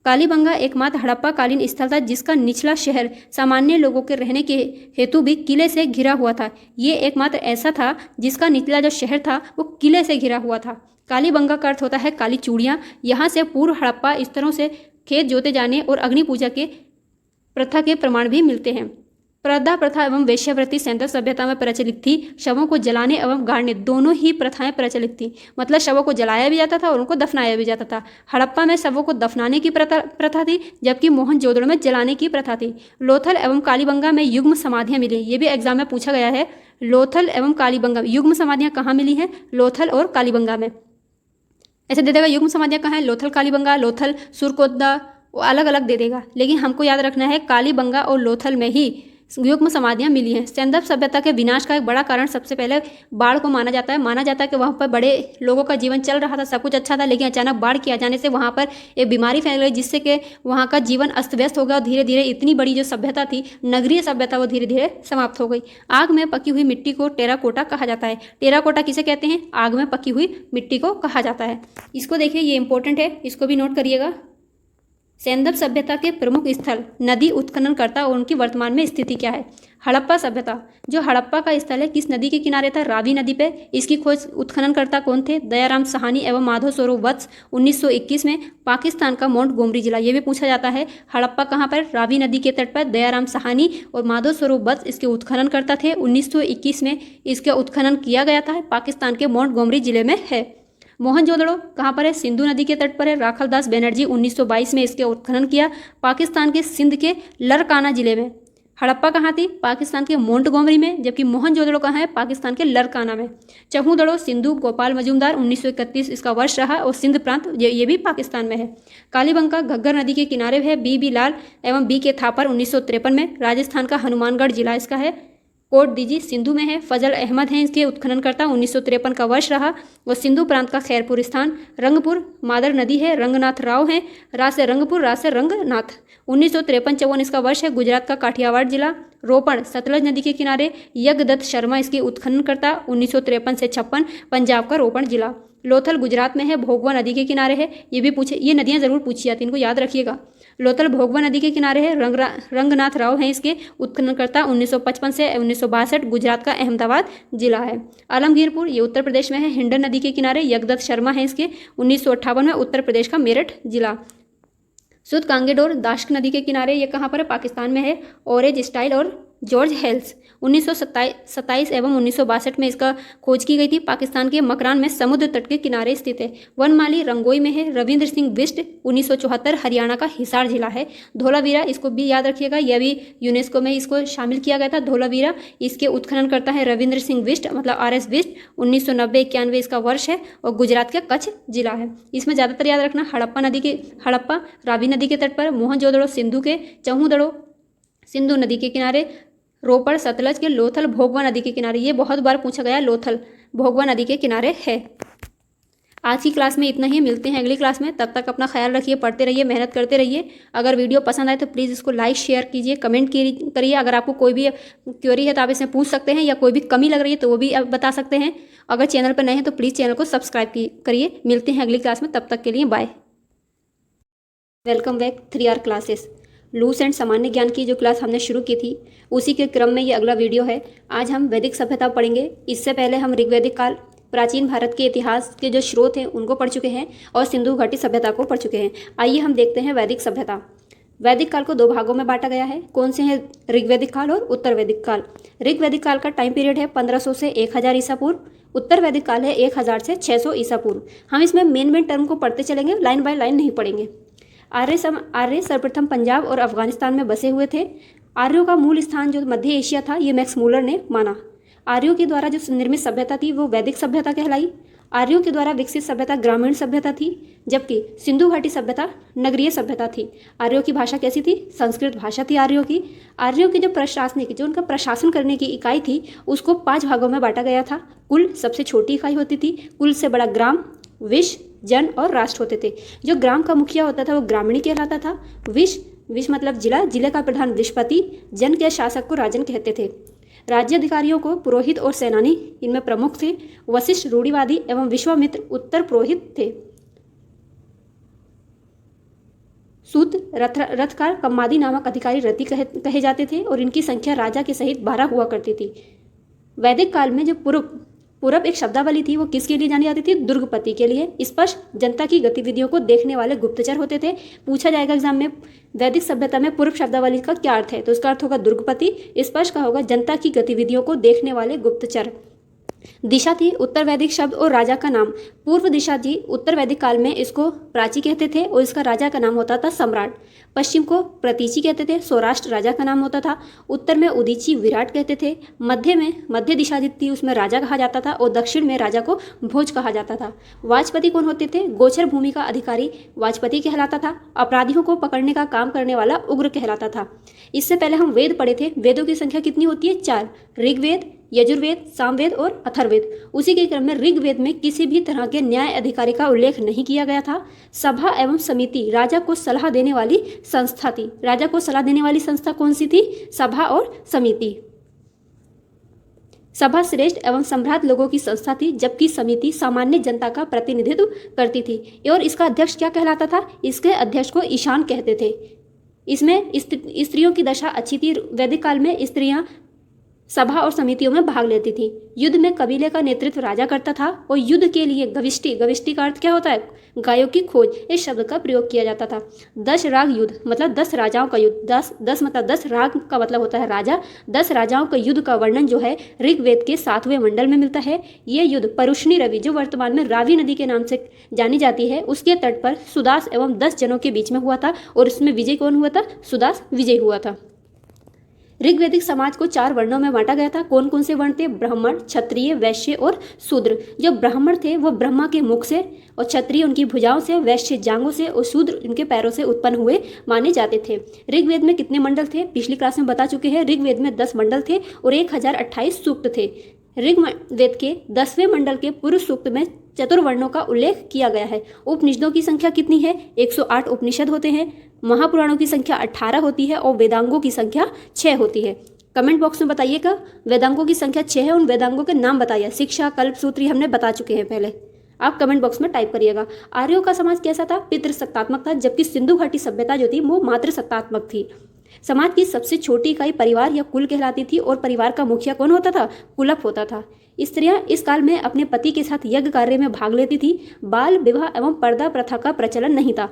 कालीबंगा एकमात्र हड़प्पा कालीन स्थल था जिसका निचला शहर सामान्य लोगों के रहने के हेतु भी किले से घिरा हुआ था। ये एकमात्र ऐसा था जिसका निचला जो शहर था वो किले से घिरा हुआ था। कालीबंगा का अर्थ होता है काली चूड़ियाँ। यहाँ से पूर्व हड़प्पा स्तरों से खेत जोते जाने और अग्नि पूजा के प्रथा के प्रमाण भी मिलते हैं। पर्दा प्रथा एवं वेश्यावृत्ति सैंधव सभ्यता में प्रचलित थी। शवों को जलाने एवं गाड़ने दोनों ही प्रथाएं प्रचलित थी। मतलब शवों को जलाया भी जाता था और उनको दफनाया भी जाता था। हड़प्पा में शवों को दफनाने की प्रथा थी, जबकि मोहनजोदड़ो में जलाने की प्रथा थी। लोथल एवं कालीबंगा में युग्म समाधियां मिली। ये भी एग्जाम में पूछा गया है। लोथल एवं कालीबंगा युग्म समाधियां कहाँ मिली हैं? लोथल और कालीबंगा में। ऐसे दे देगा युग्म समाधियां कहाँ है? लोथल कालीबंगा, लोथल सुरकोदा, वो अलग अलग दे देगा, लेकिन हमको याद रखना है कालीबंगा और लोथल में ही युग्म समाधियां मिली हैं। सैंधव सभ्यता के विनाश का एक बड़ा कारण सबसे पहले बाढ़ को माना जाता है। माना जाता है कि वहाँ पर बड़े लोगों का जीवन चल रहा था, सब कुछ अच्छा था, लेकिन अचानक बाढ़ के आ जाने से वहाँ पर एक बीमारी फैल गई, जिससे कि वहाँ का जीवन अस्त व्यस्त हो गया और धीरे धीरे इतनी बड़ी जो सभ्यता थी, नगरीय सभ्यता, वो धीरे धीरे समाप्त हो गई। आग में पकी हुई मिट्टी को टेराकोटा कहा जाता है। टेराकोटा किसे कहते हैं? आग में पकी हुई मिट्टी को कहा जाता है। इसको देखिए, ये इंपॉर्टेंट है, इसको भी नोट करिएगा। सैंधव सभ्यता के प्रमुख स्थल, नदी उत्खननकर्ता और उनकी वर्तमान में स्थिति क्या है? हड़प्पा सभ्यता, जो हड़प्पा का स्थल है किस नदी के किनारे था? रावी नदी पे। इसकी खोज उत्खननकर्ता कौन थे? दयाराम साहनी एवं माधव स्वरूप वत्स। 1921 में पाकिस्तान का मोंटगोमरी जिला। ये भी पूछा जाता है। हड़प्पा कहाँ पर? रावी नदी के तट पर। दयाराम साहनी और माधव स्वरूप वत्स इसके उत्खननकर्ता थे। 1921 में इसका उत्खनन किया गया था। पाकिस्तान के मोंटगोमरी जिले में है। मोहनजोदड़ो कहाँ पर है? सिंधु नदी के तट पर है। राखलदास बनर्जी 1922 में इसके उत्खनन किया, पाकिस्तान के सिंध के लरकाना जिले में। हड़प्पा कहाँ थी? पाकिस्तान के मोंटगोमरी में, जबकि मोहनजोदड़ो कहाँ है? पाकिस्तान के लरकाना में। चहुदड़ो सिंधु गोपाल मजूमदार 1931 इसका वर्ष रहा और सिंध प्रांत ये भी पाकिस्तान में है। कालीबंगा घग्गर नदी के किनारे है। बी लाल एवं बी के थापर 1953 में। राजस्थान का हनुमानगढ़ जिला इसका है। कोट दीजी सिंधु में है। फजल अहमद हैं इसके उत्खननकर्ता। 1953 का वर्ष रहा और सिंधु प्रांत का खैरपुर स्थान। रंगपुर मादर नदी है। रंगनाथ राव हैं। रा से रंगपुर, रा से रंगनाथ। 1953-54 इसका वर्ष है। गुजरात का काठियावाड़ जिला। रोपण सतलज नदी के किनारे। यज्ञदत्त शर्मा इसके उत्खननकर्ता। 1953 से 56 पंजाब का रोपण जिला। लोथल गुजरात में है। भोगवा नदी के किनारे है। ये भी पूछे, ये नदियाँ जरूर पूछी जाती हैं, इनको याद रखिएगा। लोथल भोगवा नदी के किनारे है। रंगनाथ राव हैं इसके उत्खननकर्ता। 1955 से 1962 गुजरात का अहमदाबाद जिला है। आलमगीरपुर ये उत्तर प्रदेश में है। हिंडन नदी के किनारे। यज्ञदत्त शर्मा हैं इसके। 1958 में उत्तर प्रदेश का मेरठ जिला। सुद कांगेडोर दाश्क नदी के किनारे। ये कहाँ पर है? पाकिस्तान में है। ऑरेंज स्टाइल और जॉर्ज हेल्स 1927 एवं 1962 में इसका खोज की गई थी। पाकिस्तान के मकरान में समुद्र तट के किनारे स्थित है। वनमाली रंगोई में है। रविंद्र सिंह बिष्ट 1974 हरियाणा का हिसार जिला है। धोलावीरा इसको भी याद रखिएगा, यह भी यूनेस्को में इसको शामिल किया गया था। धोलावीरा इसके उत्खनन करता है रविंद्र सिंह बिष्ट, मतलब RS बिष्ट। 1990-91 इसका वर्ष है और गुजरात का कच्छ जिला है। इसमें ज़्यादातर याद रखना हड़प्पा रावी नदी के तट पर। मोहनजोदड़ो सिंधु के। चहुदड़ो सिंधु नदी के किनारे। रोपड़ सतलज के। लोथल भोगवा नदी के किनारे। ये बहुत बार पूछा गया, लोथल भोगवा नदी के किनारे है। आज की क्लास में इतना ही। मिलते हैं अगली क्लास में। तब तक अपना ख्याल रखिए, पढ़ते रहिए, मेहनत करते रहिए। अगर वीडियो पसंद आए तो प्लीज़ इसको लाइक शेयर कीजिए, कमेंट करिए। अगर आपको कोई भी क्वेरी है तो आप इसमें पूछ सकते हैं, या कोई भी कमी लग रही है तो वो भी आप बता सकते हैं। अगर चैनल पर नए हैं तो प्लीज़ चैनल को सब्सक्राइब करिए। मिलते हैं अगली क्लास में, तब तक के लिए bye. Welcome back 3R classes. लूस एंड सामान्य ज्ञान की जो क्लास हमने शुरू की थी, उसी के क्रम में ये अगला वीडियो है। आज हम वैदिक सभ्यता पढ़ेंगे। इससे पहले हम ऋग्वैदिक काल, प्राचीन भारत के इतिहास के जो स्रोत हैं उनको पढ़ चुके हैं और सिंधु घाटी सभ्यता को पढ़ चुके हैं। आइए हम देखते हैं वैदिक सभ्यता। वैदिक काल को 2 भागों में बांटा गया है। कौन से हैं? ऋग्वैदिक काल और उत्तर वैदिक काल। ऋग्वैदिक काल का टाइम पीरियड है 1500 से 1000 ईसा पूर्व। उत्तर वैदिक काल है 1000 से 600 ईसा पूर्व। हम इसमें मेन टर्म को पढ़ते चलेंगे, लाइन बाय लाइन नहीं पढ़ेंगे। आर्य सर्वप्रथम पंजाब और अफगानिस्तान में बसे हुए थे। आर्यों का मूल स्थान जो मध्य एशिया था, ये मैक्स मूलर ने माना। आर्यों के द्वारा जो निर्मित सभ्यता थी वो वैदिक सभ्यता कहलाई। आर्यों के द्वारा विकसित सभ्यता ग्रामीण सभ्यता थी, जबकि सिंधु घाटी सभ्यता नगरीय सभ्यता थी। आर्यों की भाषा कैसी थी? संस्कृत भाषा थी आर्यों की। आर्यों की जो उनका प्रशासन करने की इकाई थी, उसको 5 भागों में बांटा गया था। कुल सबसे छोटी इकाई होती थी। कुल से बड़ा ग्राम, विश, जन और राष्ट्र होते थे। जो ग्राम का मुखिया होता था वो ग्रामीणी कहलाता था। विश मतलब जिला, जिले का प्रधान विशपति, जन के शासक को राजन कहते थे। राज्य अधिकारियों को पुरोहित और सेनानी इनमें प्रमुख थे। वशिष्ठ रूढ़िवादी एवं विश्वामित्र उत्तर पुरोहित थे। सूत, रथकार, कम्मादी नामक अधिकारी रति कहे जाते थे और इनकी संख्या राजा के सहित 12 हुआ करती थी। वैदिक काल में जो पूरब एक शब्दावली थी वो किसके लिए जानी जाती थी? दुर्गपति के लिए। स्पष्ट जनता की गतिविधियों को देखने वाले गुप्तचर होते थे। पूछा जाएगा एग्जाम में, वैदिक सभ्यता में पूर्व शब्दावली का क्या अर्थ है? तो इसका अर्थ होगा दुर्गपति। स्पष्ट का होगा जनता की गतिविधियों को देखने वाले गुप्तचर। दिशा थी उत्तर वैदिक शब्द और राजा का नाम। पूर्व दिशा जी उत्तर वैदिक काल में इसको प्राची कहते थे और इसका राजा का नाम होता था सम्राट। पश्चिम को प्रतीची कहते थे, सौराष्ट्र राजा का नाम होता था। उत्तर में उदीची विराट कहते थे। मध्य दिशा जी थी उसमें राजा कहा जाता था और दक्षिण में राजा को भोज कहा जाता था। वाजपति कौन होते थे? गोचर भूमि का अधिकारी वाजपति कहलाता था। अपराधियों को पकड़ने का काम करने वाला उग्र कहलाता था। इससे पहले हम वेद पढ़े थे। वेदों की संख्या कितनी होती है? 4। ऋग्वेद, यजुर्वेद, सामवेद और अथर्ववेद। उसी के क्रम में ऋग्वेद में किसी भी तरह के न्याय अधिकारी का उल्लेख नहीं किया गया था। सभा एवं समिति राजा को सलाह देने वाली संस्था थी। राजा को सलाह देने वाली संस्था कौन सी थी? सभा और समिति। सभा श्रेष्ठ एवं सम्राट लोगों की संस्था थी, जबकि समिति सामान्य जनता का प्रतिनिधित्व करती थी। और इसका अध्यक्ष क्या कहलाता था? इसके अध्यक्ष को ईशान कहते थे। इसमें स्त्रियों की दशा अच्छी थी। वैदिक काल में स्त्रियां सभा और समितियों में भाग लेती थी। युद्ध में कबीले का नेतृत्व राजा करता था और युद्ध के लिए गविष्टि का अर्थ क्या होता है? गायों की खोज, इस शब्द का प्रयोग किया जाता था। 10 राग युद्ध मतलब 10 राजाओं का युद्ध। 10 मतलब 10 राग का मतलब होता है राजा। 10 राजाओं का युद्ध का वर्णन जो है ऋग्वेद के 7वें मंडल में मिलता है। ये युद्ध परुष्णी रवि, जो वर्तमान में रावी नदी के नाम से जानी जाती है, उसके तट पर सुदास एवं 10 जनों के बीच में हुआ था और इसमें विजय कौन हुआ था? सुदास विजय हुआ था। ऋग्वैदिक समाज को 4 वर्णों में बांटा गया था। कौन कौन से वर्ण थे? ब्राह्मण, क्षत्रिय, वैश्य और शूद्र। जो ब्राह्मण थे वो ब्रह्मा के मुख से और क्षत्रिय उनकी भुजाओं से, वैश्य जांघों से और शूद्र उनके पैरों से उत्पन्न हुए माने जाते थे। ऋग्वेद में कितने मंडल थे? पिछली क्लास में बता चुके हैं। ऋग्वेद में 10 मंडल थे और 1028 सूक्त थे। ऋग्वेद के 10वें मंडल के पूर्व सूक्त में चतुर्वर्णों का उल्लेख किया गया है। उपनिषदों की संख्या कितनी है? 108 उपनिषद होते हैं। महापुराणों की संख्या 18 होती है और वेदांगों की संख्या 6 होती है। कमेंट बॉक्स में बताइएगा वेदांगों की संख्या 6 है। उन वेदांगों के नाम बताइए। शिक्षा, कल्पसूत्री हमने बता चुके हैं पहले। आप कमेंट बॉक्स में टाइप करिएगा। आर्यों का समाज कैसा था? पितृसत्तात्मक था, जबकि सिंधु घाटी सभ्यता जो थी वो मातृसत्तात्मक थी। समाज की सबसे छोटी इकाई परिवार या कुल कहलाती थी और परिवार का मुखिया कौन होता था? कुलप होता था। स्त्रियां इस काल में अपने पति के साथ यज्ञ कार्य में भाग लेती थी। बाल विवाह एवं पर्दा प्रथा का प्रचलन नहीं था।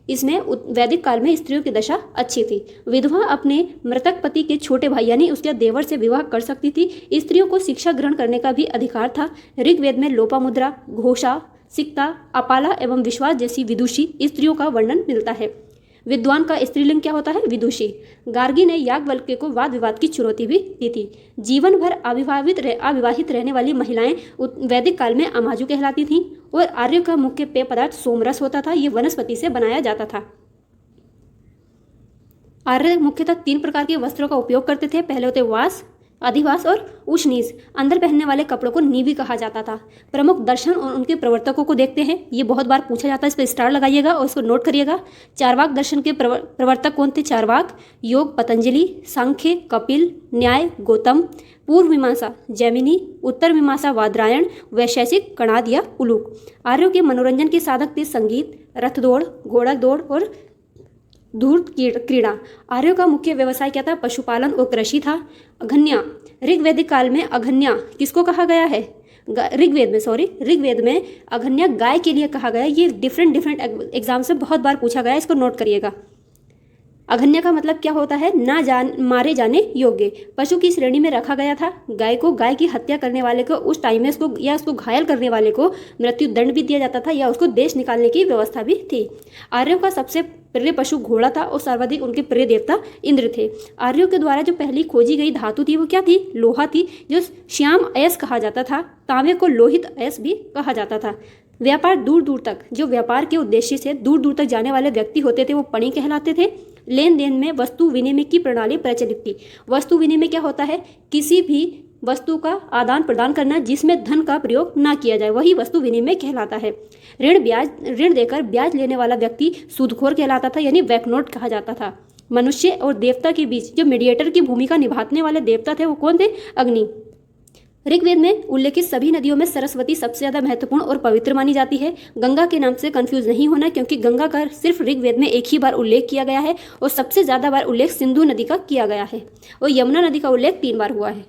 इसमें वैदिक काल में स्त्रियों की दशा अच्छी थी। विधवा अपने मृतक पति के छोटे भाई यानी उसके देवर से विवाह कर सकती थी। स्त्रियों को शिक्षा ग्रहण करने का भी अधिकार था। ऋग्वेद में लोपामुद्रा, घोषा, सिक्ता, अपाला एवं विश्वास जैसी विदुषी स्त्रियों का वर्णन मिलता है। विद्वान का स्त्रीलिंग क्या होता है? विदुषी। गार्गी ने याज्ञवल्क्य को वाद विवाद की चुनौती भी दी थी। जीवन भर अविवाहित रहने वाली महिलाएं वैदिक काल में अमाजु कहलाती थीं और आर्यों का मुख्य पेय पदार्थ सोमरस होता था। ये वनस्पति से बनाया जाता था। आर्य मुख्यतः 3 प्रकार के वस्त्रों का उपयोग करते थे। पहले होते वास, अधिवास और उष्णीस। अंदर पहनने वाले कपड़ों को नीवी कहा जाता था। प्रमुख दर्शन और उनके प्रवर्तकों को देखते हैं। ये बहुत बार पूछा जाता है, इस पर स्टार लगाइएगा और इसको नोट करिएगा। चारवाक दर्शन के प्रवर्तक कौन थे? चारवाक। योग पतंजलि, सांख्य कपिल, न्याय गौतम, पूर्व मीमांसा जैमिनी, उत्तर मीमांसा वादरायण, वैशेषिक कणाद या उलूक। आर्यों के मनोरंजन के साधक थे संगीत, रथ दौड़, घोड़ा दौड़ और धूर्त क्रीड़ा। आर्यों का मुख्य व्यवसाय क्या था? पशुपालन और कृषि था। अघन्या, ऋग्वैदिक काल में अघन्या किसको कहा गया है? ऋग्वेद में अघन्या गाय के लिए कहा गया। ये डिफरेंट एग्जाम से बहुत बार पूछा गया, इसको नोट करिएगा। अघन्या का मतलब क्या होता है? मारे जाने योग्य। पशु की श्रेणी में रखा गया था। गाय की हत्या करने वाले को उस टाइम में उसको घायल करने वाले को मृत्यु दंड भी दिया जाता था या उसको देश निकालने की व्यवस्था भी थी। आर्यों का सबसे प्रिय पशु घोड़ा था और सर्वाधिक उनके प्रिय देवता इंद्र थे। आर्यों के द्वारा जो पहली खोजी गई धातु थी वो क्या थी? लोहा थी, जो श्याम अयस कहा जाता था। तांबे को लोहित अयस भी कहा जाता था। व्यापार दूर दूर तक, जो व्यापार के उद्देश्य से दूर दूर तक जाने वाले व्यक्ति होते थे वो पणी कहलाते थे। लेन देन में वस्तु विनिमय की प्रणाली प्रचलित थी। वस्तु विनिमय क्या होता है? किसी भी वस्तु का आदान प्रदान करना जिसमें धन का प्रयोग ना किया जाए, वही वस्तु विनिमय कहलाता है। ऋण देकर ब्याज लेने वाला व्यक्ति सूदखोर कहलाता था, यानी बैकनोट कहा जाता था। मनुष्य और देवता के बीच जो मीडिएटर की भूमिका निभाने वाले देवता थे वो कौन थे? अग्नि। ऋग्वेद में उल्लेखित सभी नदियों में सरस्वती सबसे ज़्यादा महत्वपूर्ण और पवित्र मानी जाती है। गंगा के नाम से कंफ्यूज नहीं होना, क्योंकि गंगा का सिर्फ ऋग्वेद में एक ही बार उल्लेख किया गया है और सबसे ज़्यादा बार उल्लेख सिंधु नदी का किया गया है और यमुना नदी का उल्लेख 3 बार हुआ है।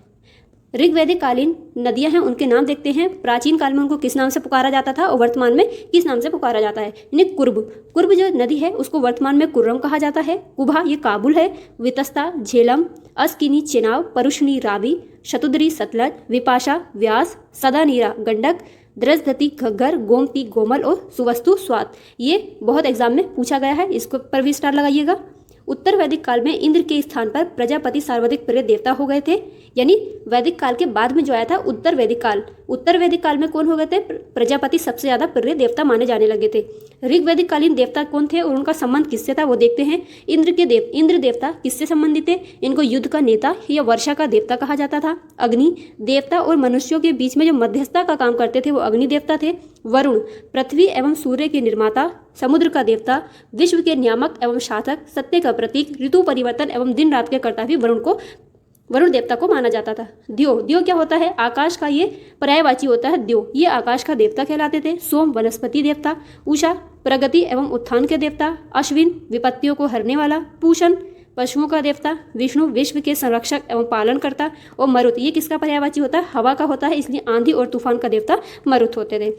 ऋग्वैदिक कालीन नदियां हैं, उनके नाम देखते हैं। प्राचीन काल में उनको किस नाम से पुकारा जाता था और वर्तमान में किस नाम से पुकारा जाता है। यानी कुर्ब जो नदी है उसको वर्तमान में कुर्रम कहा जाता है। कुभा ये काबुल है। वितस्ता झेलम, अस्किनी चेनाब, परुष्णी रावी, शतुद्री सतलज, विपाशा व्यास, सदानीरा गंडक, द्रजधति घग्गर, गोमती गोमल और सुवस्तु स्वात। ये बहुत एग्जाम में पूछा गया है, इसको पर भी स्टार लगाइएगा। उत्तर वैदिक काल में इंद्र के स्थान पर प्रजापति सर्वाधिक प्रिय देवता हो गए थे। यानी वैदिक काल के बाद में जो आया था उत्तर वैदिक काल, उत्तर वैदिक काल में कौन हो गए थे? प्रजापति सबसे ज्यादा प्रिय देवता माने जाने लगे थे। ऋग्वैदिक कालीन देवता कौन थे और उनका संबंध किससे था वो देखते हैं। इंद्र देवता किससे संबंधित थे? इनको युद्ध का नेता या वर्षा का देवता कहा जाता था। अग्नि देवता और मनुष्यों के बीच में जो मध्यस्थता का काम करते थे वो अग्नि देवता थे। वरुण पृथ्वी एवं सूर्य के निर्माता, समुद्र का देवता, विश्व के नियामक एवं शासक, सत्य का प्रतीक, ऋतु परिवर्तन एवं दिन रात के कर्ता भी वरुण देवता को माना जाता था। द्यो क्या होता है? आकाश का ये पर्यायवाची होता है। द्यो ये आकाश का देवता कहलाते थे। सोम वनस्पति देवता, उषा प्रगति एवं उत्थान के देवता, अश्विन विपत्तियों को हरने वाला, पूषण पशुओं का देवता, विष्णु विश्व के संरक्षक एवं पालनकर्ता और मरुत ये किसका पर्यायवाची होता है? हवा का होता है, इसलिए आंधी और तूफान का देवता मरुत होते थे।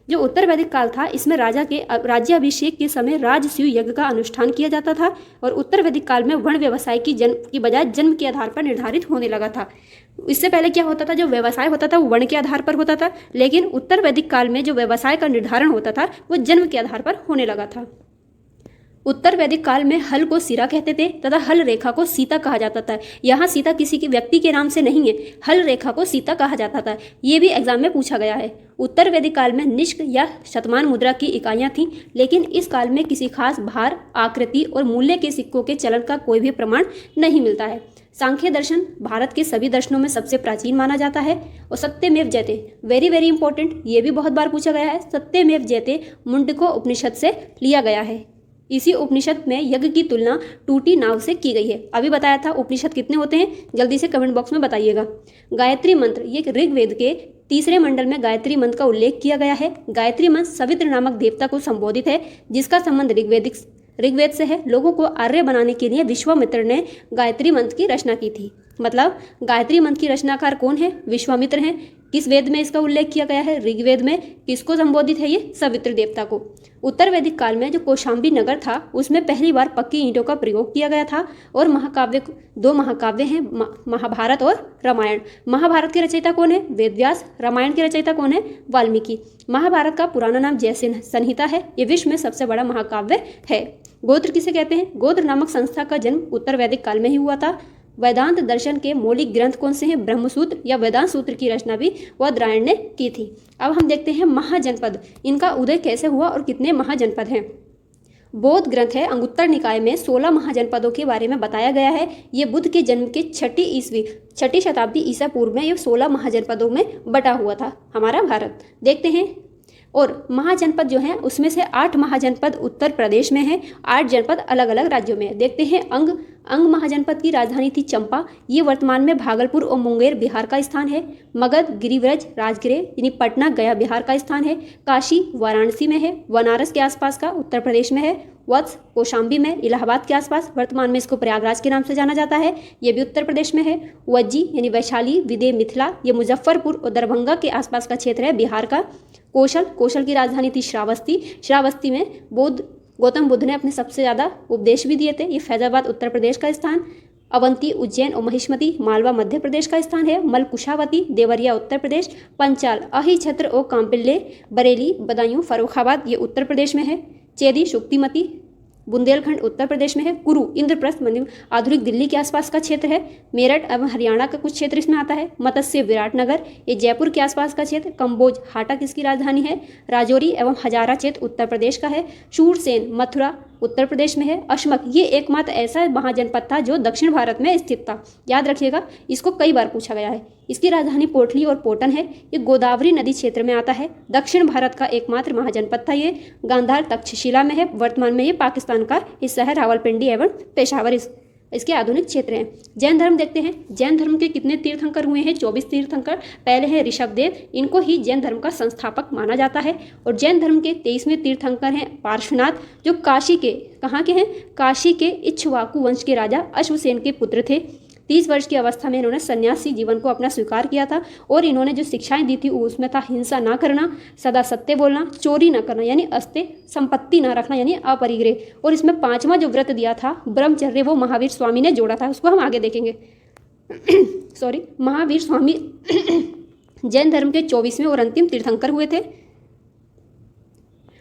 जो उत्तर वैदिक काल था इसमें राजा के राज्याभिषेक के समय राजसूय यज्ञ का अनुष्ठान किया जाता था और उत्तर वैदिक काल में वर्ण व्यवसाय की बजाय जन्म के आधार पर निर्धारित होने लगा था। इससे पहले क्या होता था? जो व्यवसाय होता था वो वर्ण के आधार पर होता था, लेकिन उत्तर वैदिक काल में जो व्यवसाय का निर्धारण होता था वो जन्म के आधार पर होने लगा था। उत्तर वैदिक काल में हल को सिरा कहते थे तथा हल रेखा को सीता कहा जाता था। यहाँ सीता किसी के व्यक्ति के नाम से नहीं है, हल रेखा को सीता कहा जाता था। ये भी एग्जाम में पूछा गया है। उत्तर वैदिक काल में निष्क या शतमान मुद्रा की इकाइयाँ थीं, लेकिन इस काल में किसी खास भार, आकृति और मूल्य के सिक्कों के चलन का कोई भी प्रमाण नहीं मिलता है। सांख्य दर्शन भारत के सभी दर्शनों में सबसे प्राचीन माना जाता है और सत्यमेव जयते वेरी वेरी इंपॉर्टेंट, ये भी बहुत बार पूछा गया है। सत्यमेव जयते मुंडको उपनिषद से लिया गया है। इसी उपनिषद में यज्ञ की तुलना टूटी नाव से की गई है। अभी बताया था उपनिषद कितने होते हैं, जल्दी से कमेंट बॉक्स में बताइएगा। गायत्री मंत्र ये ऋग्वेद के 3रे मंडल में गायत्री मंत्र का उल्लेख किया गया है। गायत्री मंत्र सवित्र नामक देवता को संबोधित है, जिसका संबंध ऋग्वेद से है। लोगों को आर्य बनाने के लिए विश्वामित्र ने गायत्री मंत्र की रचना की थी। मतलब गायत्री मंत्र की रचनाकार कौन है? विश्वामित्र हैं। किस वेद में इसका उल्लेख किया गया है? ऋग्वेद में। किसको संबोधित है ये? सवित्र देवता को। उत्तर वैदिक काल में जो कौशाम्बी नगर था उसमें पहली बार पक्की ईंटों का प्रयोग किया गया था और दो महाकाव्य हैं, महाभारत और रामायण। महाभारत के रचयिता कौन है? वेदव्यास। रामायण के रचयिता कौन है? वाल्मीकि। महाभारत का पुराना नाम जय संहिता है। ये विश्व में सबसे बड़ा महाकाव्य है। गोत्र किसे कहते हैं? गोत्र नामक संस्था का जन्म उत्तर वैदिक काल में ही हुआ था। वेदांत दर्शन के मौलिक ग्रंथ कौन से हैं? ब्रह्मसूत्र या वेदांत सूत्र की रचना भी वदरायण ने की थी। अब हम देखते हैं महाजनपद, इनका उदय कैसे हुआ और कितने महाजनपद हैं। बौद्ध ग्रंथ है अंगुत्तर निकाय में 16 महाजनपदों के बारे में बताया गया है। ये बुद्ध के जन्म के 6ठी शताब्दी ईसा पूर्व में ये 16 महाजनपदों में बटा हुआ था हमारा भारत। देखते हैं। और महाजनपद जो हैं उसमें से 8 महाजनपद उत्तर प्रदेश में हैं, 8 जनपद अलग अलग राज्यों में है। देखते हैं। अंग महाजनपद की राजधानी थी चंपा, ये वर्तमान में भागलपुर और मुंगेर बिहार का स्थान है। मगध गिरिव्रज राजगिरे यानी पटना गया बिहार का स्थान है। काशी वाराणसी में है, बनारस के आसपास का उत्तर प्रदेश में है। वत्स कौशाम्बी में इलाहाबाद के आसपास, वर्तमान में इसको प्रयागराज के नाम से जाना जाता है, ये भी उत्तर प्रदेश में है। वज्जी यानी वैशाली विदेह मिथिला, ये मुजफ्फरपुर और दरभंगा के आसपास का क्षेत्र है बिहार का। कौशल की राजधानी थी श्रावस्ती में गौतम बुद्ध ने अपने सबसे ज़्यादा उपदेश भी दिए थे। ये फैजाबाद उत्तर प्रदेश का स्थान। अवंती उज्जैन और महिष्मती मालवा मध्य प्रदेश का स्थान है। मलकुशावती देवरिया उत्तर प्रदेश। पंचाल अहि छत्र और कांपिल्ले बरेली बदायूं फर्रुखाबाद ये उत्तर प्रदेश में है। चेदी शुक्तिमती बुंदेलखंड उत्तर प्रदेश में है। कुरु इंद्रप्रस्थ मतलब आधुनिक दिल्ली के आसपास का क्षेत्र है। मेरठ एवं हरियाणा का कुछ क्षेत्र इसमें आता है। मत्स्य विराटनगर ये जयपुर के आसपास का क्षेत्र। कंबोज हाटा किसकी राजधानी है? राजौरी एवं हजारा क्षेत्र उत्तर प्रदेश का है। शूरसेन मथुरा उत्तर प्रदेश में है। अशमक ये एकमात्र ऐसा महाजनपद था जो दक्षिण भारत में स्थित था। याद रखिएगा, इसको कई बार पूछा गया है। इसकी राजधानी पोटली और पोटन है। ये गोदावरी नदी क्षेत्र में आता है। दक्षिण भारत का एकमात्र महाजनपद था ये। गांधार तक्षशिला में है। वर्तमान में ये पाकिस्तान का हिस्सा है। रावलपिंडी एवं इसके आधुनिक क्षेत्र हैं। जैन धर्म देखते हैं। जैन धर्म के कितने तीर्थंकर हुए हैं? 24 तीर्थंकर। पहले हैं ऋषभदेव, इनको ही जैन धर्म का संस्थापक माना जाता है। और जैन धर्म के 23वें तीर्थंकर हैं पार्श्वनाथ, जो काशी के, कहाँ के हैं? काशी के इक्ष्वाकु वंश के राजा अश्वसेन के पुत्र थे। 30 वर्ष की अवस्था में इन्होंने सन्यासी जीवन को अपना स्वीकार किया था और इन्होंने जो शिक्षाएं दी थी उसमें था हिंसा ना करना, सदा सत्य बोलना, चोरी ना करना यानी अस्ते, संपत्ति ना रखना यानी अपरिग्रह। और इसमें 5वां जो व्रत दिया था ब्रह्मचर्य, वो महावीर स्वामी ने जोड़ा था, उसको हम आगे देखेंगे। सॉरी, महावीर स्वामी जैन धर्म के 24वें और अंतिम तीर्थंकर हुए थे।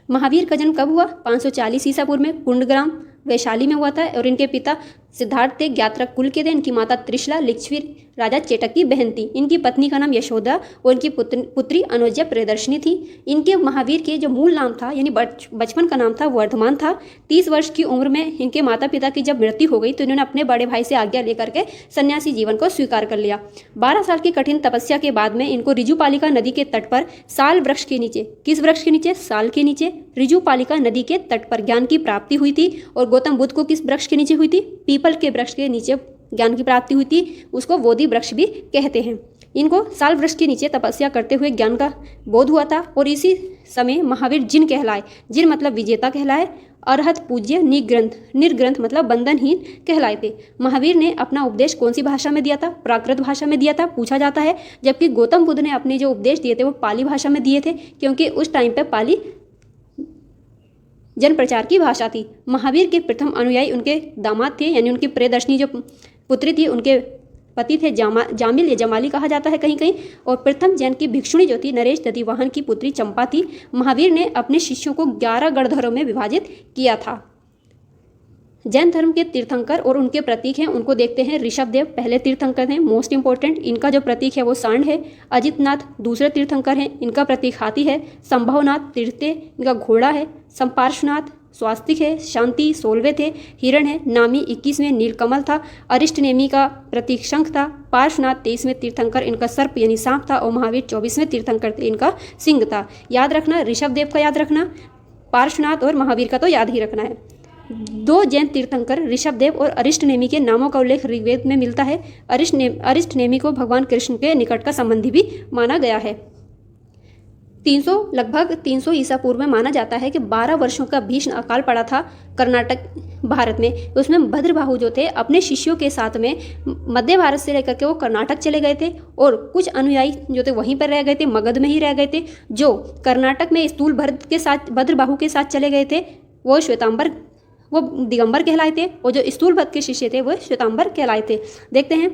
महावीर का जन्म कब हुआ? 540 ईसा पूर्व में कुंडग्राम वैशाली में हुआ था और इनके पिता सिद्धार्थ थे, ज्ञात्रक कुल के थे। इनकी माता त्रिशला लिच्छवी राजा चेटक की बहन थी। इनकी पत्नी का नाम यशोदा और इनकी पुत्री अनुजा प्रियदर्शिनी थी। इनके महावीर के जो मूल नाम था यानी बचपन का नाम था वर्धमान था। 30 वर्ष की उम्र में इनके माता पिता की जब मृत्यु हो गई तो इन्होंने अपने बड़े भाई से आज्ञा लेकर के सन्यासी जीवन को स्वीकार कर लिया। 12 साल की कठिन तपस्या के बाद में इनको ऋजुपालिका नदी के तट पर साल वृक्ष के नीचे, किस वृक्ष के नीचे? साल के नीचे, ऋजुपालिका नदी के तट पर ज्ञान की प्राप्ति हुई थी। और गौतम बुद्ध को किस वृक्ष के नीचे हुई थी? पीपल के वृक्ष के नीचे ज्ञान की प्राप्ति हुई थी, उसको बोधि वृक्ष भी कहते हैं। इनको साल वृक्ष के नीचे तपस्या करते हुए ज्ञान का बोध हुआ था और इसी समय महावीर जिन कहलाए। जिन मतलब विजेता कहलाए। अरहत पूज्य निग्रंथ, निर्ग्रंथ मतलब बंधनहीन कहलाए थे। महावीर ने अपना उपदेश कौन सी भाषा में दिया था? प्राकृत भाषा में दिया था, पूछा जाता है। जबकि गौतम बुद्ध ने अपने जो उपदेश दिए थे वो पाली भाषा में दिए थे, क्योंकि उस टाइम पे पाली जन प्रचार की भाषा थी। महावीर के प्रथम अनुयायी उनके दामाद थे, यानी उनकी प्रियदर्शिनी जो पुत्री थी उनके पति थे जामिल या जमाली कहा जाता है कहीं कहीं। और प्रथम जैन की भिक्षुणी जो थी नरेश दधिवाहन की पुत्री चंपा थी। महावीर ने अपने शिष्यों को 11 गणधरों में विभाजित किया था। जैन धर्म के तीर्थंकर और उनके प्रतीक हैं, उनको देखते हैं। ऋषभदेव पहले तीर्थंकर हैं, मोस्ट इंपॉर्टेंट। इनका जो प्रतीक है वो सांड है। अजितनाथ दूसरे तीर्थंकर हैं, इनका प्रतीक हाथी है। संभवनाथ तृतीय, इनका घोड़ा है। संपार्श्वनाथ स्वास्तिक है। शांति 16वें थे, हिरण है। नामी 21वें नीलकमल था। अरिष्टनेमी का प्रतीक शंख था। पार्श्वनाथ 23वें तीर्थंकर, इनका सर्प यानी सांप था। और महावीर 24वें तीर्थंकर थे, इनका सिंह था। याद रखना, ऋषभदेव का याद रखना, पार्श्वनाथ और महावीर का तो याद ही रखना है। 2 जैन तीर्थंकर ऋषभदेव और अरिष्टनेमी के नामों का उल्लेख ऋग्वेद में मिलता है। अरिष्टनेमी को भगवान कृष्ण के निकट का संबंधी भी माना गया है। लगभग 300 ईसा पूर्व में माना जाता है कि 12 वर्षों का भीषण अकाल पड़ा था कर्नाटक भारत में। उसमें भद्रबाहु जो थे अपने शिष्यों के साथ में मध्य भारत से लेकर के वो कर्नाटक चले गए थे और कुछ अनुयायी जो थे वहीं पर रह गए थे, मगध में ही रह गए थे। जो कर्नाटक में स्थूल भरत के साथ भद्रबाहु के साथ चले गए थे वो दिगंबर कहलाए थे और जो स्थूल भक्त के शिष्य थे वो श्वेतांबर कहलाए थे। देखते हैं,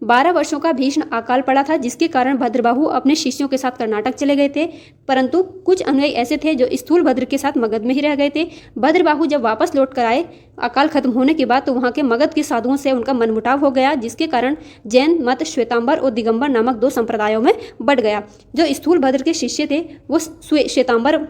12 वर्षों का भीषण अकाल पड़ा था जिसके कारण भद्रबाहु अपने शिष्यों के साथ कर्नाटक चले गए थे, परंतु कुछ अनुयायी ऐसे थे जो स्थूल भद्र के साथ मगध में ही रह गए थे। भद्रबाहु जब वापस लौट कर आए अकाल खत्म होने के बाद तो वहाँ के मगध के साधुओं से उनका मनमुटाव हो गया, जिसके कारण जैन मत श्वेतांबर और दिगंबर नामक 2 संप्रदायों में बढ़ गया। जो स्थूल भद्र के शिष्य थे वो श्वेतांबर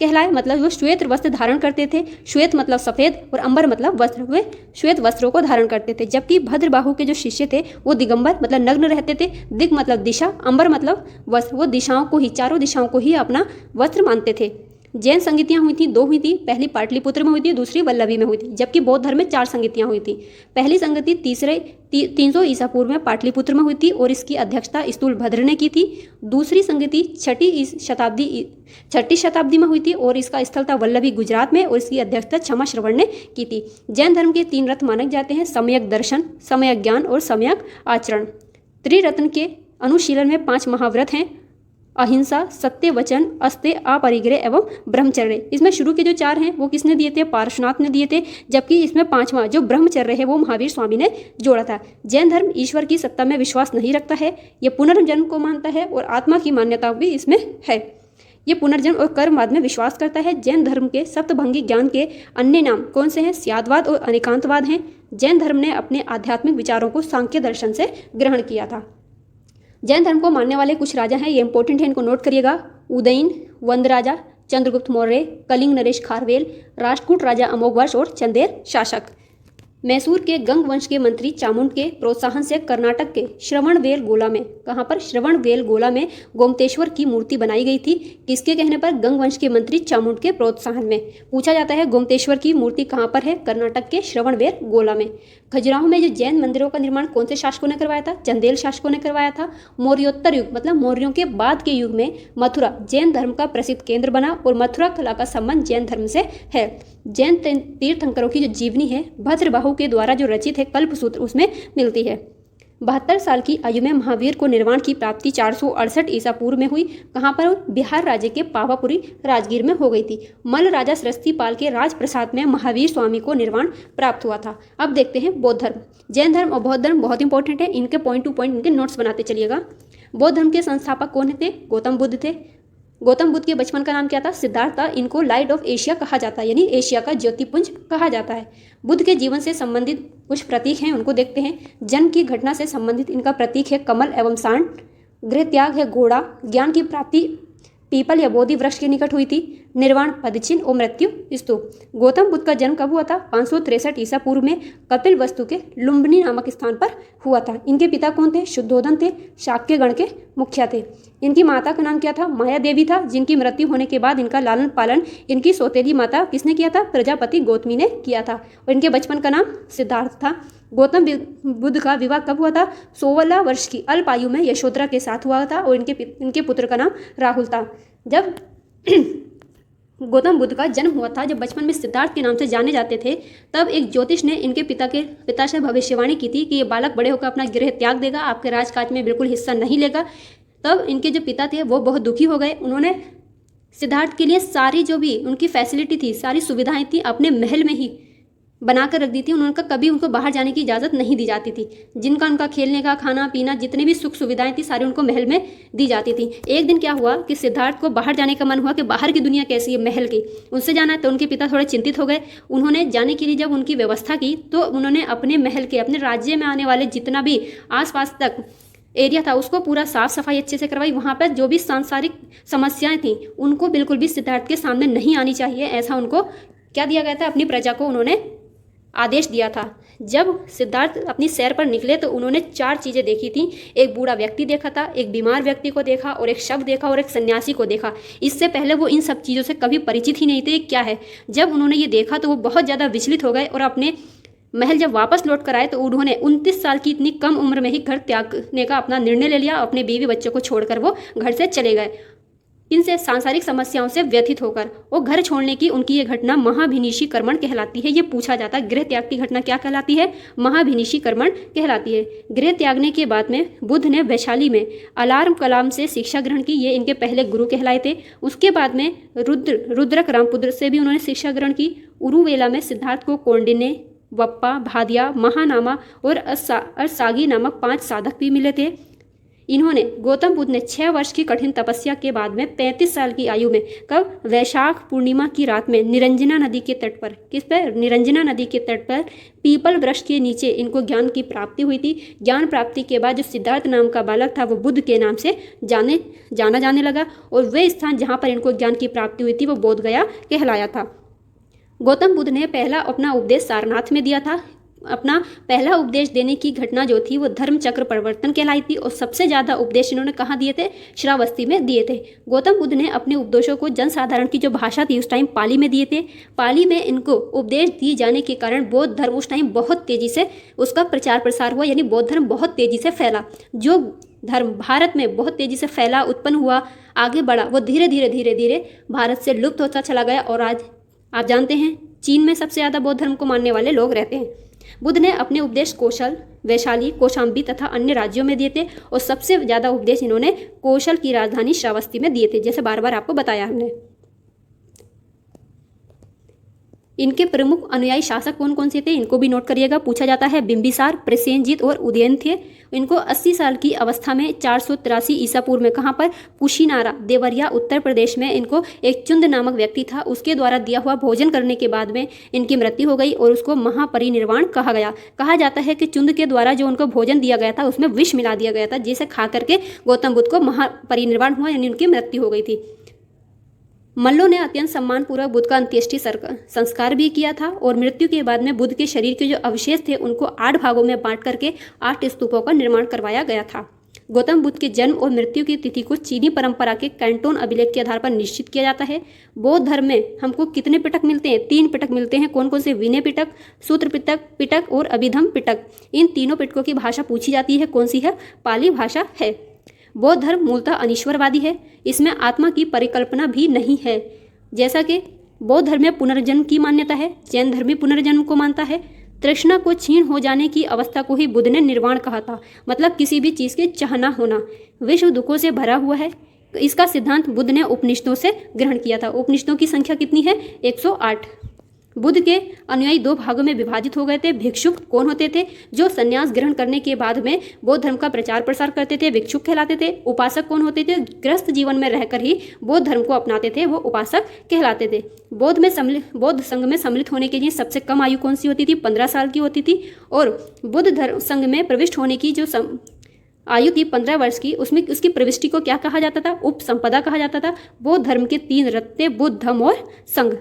कहलाए, मतलब वो श्वेत वस्त्र धारण करते थे। श्वेत मतलब सफ़ेद और अंबर मतलब वस्त्र, वे श्वेत वस्त्रों को धारण करते थे। जबकि भद्रबाहु के जो शिष्य थे वो दिगंबर मतलब नग्न रहते थे। दिग मतलब दिशा, अंबर मतलब वस्त्र, वो दिशाओं को ही, चारों दिशाओं को ही अपना वस्त्र मानते थे। जैन संगतियाँ हुई थी, 2 हुई थी। पहली पाटलिपुत्र में हुई थी, दूसरी वल्लभी में हुई थी। जबकि बौद्ध धर्म में 4 संगतियाँ हुई थी। पहली संगति 300 ईसा पूर्व में पाटलिपुत्र में हुई थी और इसकी अध्यक्षता स्थूल भद्र ने की थी। दूसरी संगति 6ठी शताब्दी में हुई थी और इसका स्थल था वल्लभी गुजरात में और इसकी अध्यक्षता क्षमा श्रवण ने की थी। जैन धर्म के 3 रत्न माने जाते हैं, सम्यक दर्शन, सम्यक ज्ञान और सम्यक आचरण। त्रिरत्न के अनुशीलन में 5 महाव्रत हैं, अहिंसा, सत्य वचन, अस्तेय, अपरिग्रह एवं ब्रह्मचर्य। इसमें शुरू के जो 4 हैं वो किसने दिए थे? पार्श्वनाथ ने दिए थे। जबकि इसमें 5वां जो ब्रह्मचर्य है वो महावीर स्वामी ने जोड़ा था। जैन धर्म ईश्वर की सत्ता में विश्वास नहीं रखता है, ये पुनर्जन्म को मानता है और आत्मा की मान्यता भी इसमें है। ये पुनर्जन्म और कर्मवाद में विश्वास करता है। जैन धर्म के सप्तभंगी ज्ञान के अन्य नाम कौन से हैं? स्यादवाद और अनेकांतवाद हैं। जैन धर्म ने अपने आध्यात्मिक विचारों को सांख्य दर्शन से ग्रहण किया था। जैन धर्म को मानने वाले कुछ राजा हैं, ये इंपॉर्टेंट है, इनको नोट करिएगा। उदयन वंद राजा, चंद्रगुप्त मौर्य, कलिंग नरेश खारवेल, राष्ट्रकूट राजा अमोघवर्ष और चंदेर शासक। मैसूर के गंग वंश के मंत्री चामुंड के प्रोत्साहन से कर्नाटक के श्रवणबेलगोला में, कहाँ पर? श्रवणबेलगोला में गोमतेश्वर की मूर्ति बनाई गई थी। किसके कहने पर? गंग वंश के मंत्री चामुंड के प्रोत्साहन में। पूछा जाता है गोमतेश्वर की मूर्ति कहाँ पर है? कर्नाटक के श्रवणबेलगोला में। खजुराहो में जो जैन मंदिरों का निर्माण कौन से शासकों ने करवाया था? चंदेल शासकों ने करवाया था। मौर्योत्तर युग मतलब मौर्यों के बाद के युग में मथुरा जैन धर्म का प्रसिद्ध केंद्र बना और मथुरा कला का संबंध जैन धर्म से है। जैन तीर्थंकरों की जो जीवनी है भद्रबाहु के द्वारा जो रचित है कल्पसूत्र उसमें मिलती है। 72 साल की आयु में महावीर को निर्वाण की प्राप्ति 468 ईसा पूर्व में हुई। कहाँ पर? बिहार राज्य के पावापुरी राजगीर में हो गई थी। मल्ल राजा सरस्ती पाल के राजप्रसाद में महावीर स्वामी को निर्वाण प्राप्त हुआ था। अब देखते हैं बौद्ध धर्म। जैन धर्म और बौद्ध धर्म बहुत इंपॉर्टेंट है, इनके पॉइंट टू पॉइंट इनके नोट्स बनाते चलिएगा। बौद्ध धर्म के संस्थापक कौन थे? गौतम बुद्ध थे। गौतम बुद्ध के बचपन का नाम क्या था? सिद्धार्थ था। इनको लाइट ऑफ एशिया कहा जाता है, यानी एशिया का ज्योतिपुंज कहा जाता है। बुद्ध के जीवन से संबंधित कुछ प्रतीक हैं, उनको देखते हैं। जन्म की घटना से संबंधित इनका प्रतीक है कमल एवं सांड। गृह त्याग है घोड़ा। ज्ञान की प्राप्ति पीपल या बोधि वृक्ष के निकट हुई थी। निर्वाण पदचिन्ह और मृत्यु स्तूप। गौतम बुद्ध का जन्म कब हुआ था? 563 ईसा पूर्व में कपिल वस्तु के लुम्बिनी नामक स्थान पर हुआ था। इनके पिता कौन थे? शुद्धोधन थे, शाक्य गण के मुखिया थे। इनकी माता का नाम क्या था? माया देवी था, जिनकी मृत्यु होने के बाद इनका लालन पालन इनकी सौतेली माता किसने किया था? प्रजापति गौतमी ने किया था। और इनके बचपन का नाम सिद्धार्थ था। गौतम बुद्ध का विवाह कब हुआ था? 16 वर्ष की अल्प आयु में यशोधरा के साथ हुआ था और इनके पुत्र का नाम राहुल था। जब गौतम बुद्ध का जन्म हुआ था, जब बचपन में सिद्धार्थ के नाम से जाने जाते थे, तब एक ज्योतिष ने इनके पिता से भविष्यवाणी की थी कि ये बालक बड़े होकर अपना गृह त्याग देगा, आपके राजकाज में बिल्कुल हिस्सा नहीं लेगा। तब इनके जो पिता थे वो बहुत दुखी हो गए। उन्होंने सिद्धार्थ के लिए सारी जो भी उनकी फैसिलिटी थी, सारी सुविधाएं थी, अपने महल में ही बनाकर रख दी थी। उनका कभी उनको बाहर जाने की इजाज़त नहीं दी जाती थी। जिनका उनका खेलने का, खाना पीना, जितने भी सुख सुविधाएं थी सारी उनको महल में दी जाती थी। एक दिन क्या हुआ कि सिद्धार्थ को बाहर जाने का मन हुआ कि बाहर की दुनिया कैसी है महल की, उनसे जाना है। तो उनके पिता थोड़े चिंतित हो गए। उन्होंने जाने के लिए जब उनकी व्यवस्था की तो उन्होंने अपने महल के, अपने राज्य में आने वाले जितना भी आसपास तक एरिया था उसको पूरा साफ सफाई अच्छे से करवाई। वहाँ पर जो भी सांसारिक समस्याएं थी उनको बिल्कुल भी सिद्धार्थ के सामने नहीं आनी चाहिए, ऐसा उनको क्या दिया गया था? अपनी प्रजा को उन्होंने आदेश दिया था। जब सिद्धार्थ अपनी सैर पर निकले तो उन्होंने 4 चीज़ें देखी थी। एक बूढ़ा व्यक्ति देखा था, एक बीमार व्यक्ति को देखा, और एक शव देखा, और एक सन्यासी को देखा। इससे पहले वो इन सब चीज़ों से कभी परिचित ही नहीं थे, क्या है। जब उन्होंने ये देखा तो वो बहुत ज़्यादा विचलित हो गए और अपने महल जब वापस लौट कर आए तो उन्होंने 29 साल की इतनी कम उम्र में ही घर त्यागने का अपना निर्णय ले लिया। अपने बीवी बच्चों को छोड़कर वो घर से चले गए, इनसे सांसारिक समस्याओं से व्यथित होकर। और घर छोड़ने की उनकी ये घटना महाभिनिषी कर्मण कहलाती है। ये पूछा जाता है गृह त्याग की घटना क्या कहलाती है? महाभिनिषी कर्मण कहलाती है। गृह त्यागने के बाद में बुद्ध ने वैशाली में अलार्म कलाम से शिक्षा ग्रहण की। ये इनके पहले गुरु कहलाए थे। उसके बाद में रुद्रक रामपुत्र से भी उन्होंने शिक्षा ग्रहण की। उरुवेला में सिद्धार्थ को कौंडिन्य, वप्पा, भादिया, महानामा और अरसागी नामक 5 साधक भी मिले थे। इन्होंने गौतम बुद्ध ने 6 वर्ष की कठिन तपस्या के बाद में 35 साल की आयु में कब? वैशाख पूर्णिमा की रात में निरंजना नदी के तट पर, किस पर? निरंजना नदी के तट पर पीपल वृक्ष के नीचे इनको ज्ञान की प्राप्ति हुई थी। ज्ञान प्राप्ति के बाद जो सिद्धार्थ नाम का बालक था वो बुद्ध के नाम से जाना जाने लगा और वे स्थान जहाँ पर इनको ज्ञान की प्राप्ति हुई थी वो बोध गया कहलाया था। गौतम बुद्ध ने पहला अपना उपदेश सारनाथ में दिया था। अपना पहला उपदेश देने की घटना जो थी वो धर्म चक्र परिवर्तन कहलाई थी। और सबसे ज़्यादा उपदेश इन्होंने कहाँ दिए थे? श्रावस्ती में दिए थे। गौतम बुद्ध ने अपने उपदेशों को जनसाधारण की जो भाषा थी उस टाइम पाली में दिए थे। पाली में इनको उपदेश दिए जाने के कारण बौद्ध धर्म उस टाइम बहुत तेज़ी से उसका प्रचार प्रसार हुआ, यानी बौद्ध धर्म बहुत तेज़ी से फैला। जो धर्म भारत में बहुत तेज़ी से फैला, उत्पन्न हुआ, आगे बढ़ा, वो धीरे धीरे भारत से लुप्त होता चला गया। और आज आप जानते हैं चीन में सबसे ज़्यादा बौद्ध धर्म को मानने वाले लोग रहते हैं। बुद्ध ने अपने उपदेश कौशल, वैशाली, कौशाम्बी तथा अन्य राज्यों में दिए थे और सबसे ज़्यादा उपदेश इन्होंने कौशल की राजधानी श्रावस्ती में दिए थे, जैसे बार बार आपको बताया हमने। इनके प्रमुख अनुयायी शासक कौन कौन से थे इनको भी नोट करिएगा, पूछा जाता है। बिंबिसार, प्रसेनजीत और उदयन थे। इनको 80 साल की अवस्था में 483 ईसा पूर्व में कहाँ पर? कुशीनारा, देवरिया, उत्तर प्रदेश में इनको एक चुंद नामक व्यक्ति था, उसके द्वारा दिया हुआ भोजन करने के बाद में इनकी मृत्यु हो गई और उसको महापरिनिर्वाण कहा गया। कहा जाता है कि चुंद के द्वारा जो उनको भोजन दिया गया था उसमें विष मिला दिया गया था, जिसे खा करके गौतम बुद्ध को महापरिनिर्वाण हुआ, यानी उनकी मृत्यु हो गई थी। मल्लों ने अत्यंत सम्मानपूर्वक बुद्ध का अंत्येष्टि संस्कार भी किया था और मृत्यु के बाद में बुद्ध के शरीर के जो अवशेष थे उनको 8 भागों में बांट करके 8 स्तूपों का निर्माण करवाया गया था। गौतम बुद्ध के जन्म और मृत्यु की तिथि को चीनी परंपरा के कैंटोन अभिलेख के आधार पर निश्चित किया जाता है। बौद्ध धर्म में हमको कितने पिटक मिलते हैं? 3 पिटक मिलते हैं। कौन कौन से? विनय पिटक, सूत्र पिटक और अभिधम पिटक। इन तीनों पिटकों की भाषा पूछी जाती है, कौन सी है? पाली भाषा है। बौद्ध धर्म मूलतः अनीश्वरवादी है, इसमें आत्मा की परिकल्पना भी नहीं है। जैसा कि बौद्ध धर्म में पुनर्जन्म की मान्यता है, जैन धर्म भी पुनर्जन्म को मानता है। तृष्णा को क्षीण हो जाने की अवस्था को ही बुद्ध ने निर्वाण कहा था, मतलब किसी भी चीज़ के चाहना होना। विश्व दुखों से भरा हुआ है, इसका सिद्धांत बुद्ध ने उपनिषदों से ग्रहण किया था। उपनिषदों की संख्या कितनी है? 108। बुद्ध के अनुयायी 2 भागों में विभाजित हो गए थे। भिक्षुक कौन होते थे? जो संन्यास ग्रहण करने के बाद में बौद्ध धर्म का प्रचार प्रसार करते थे, भिक्षुक कहलाते थे। उपासक कौन होते थे? गृहस्थ जीवन में रहकर ही बौद्ध धर्म को अपनाते थे, वो उपासक कहलाते थे। बौद्ध संघ में सम्मिलित होने के लिए सबसे कम आयु कौन सी होती थी? 15 साल की होती थी। और बुद्ध धर्म संघ में प्रविष्ट होने की जो आयु थी 15 वर्ष की, उसमें उसकी प्रविष्टि को क्या कहा जाता था? उपसंपदा कहा जाता था। बौद्ध धर्म के 3 रत्न थे, बुद्ध, धम्म और संघ।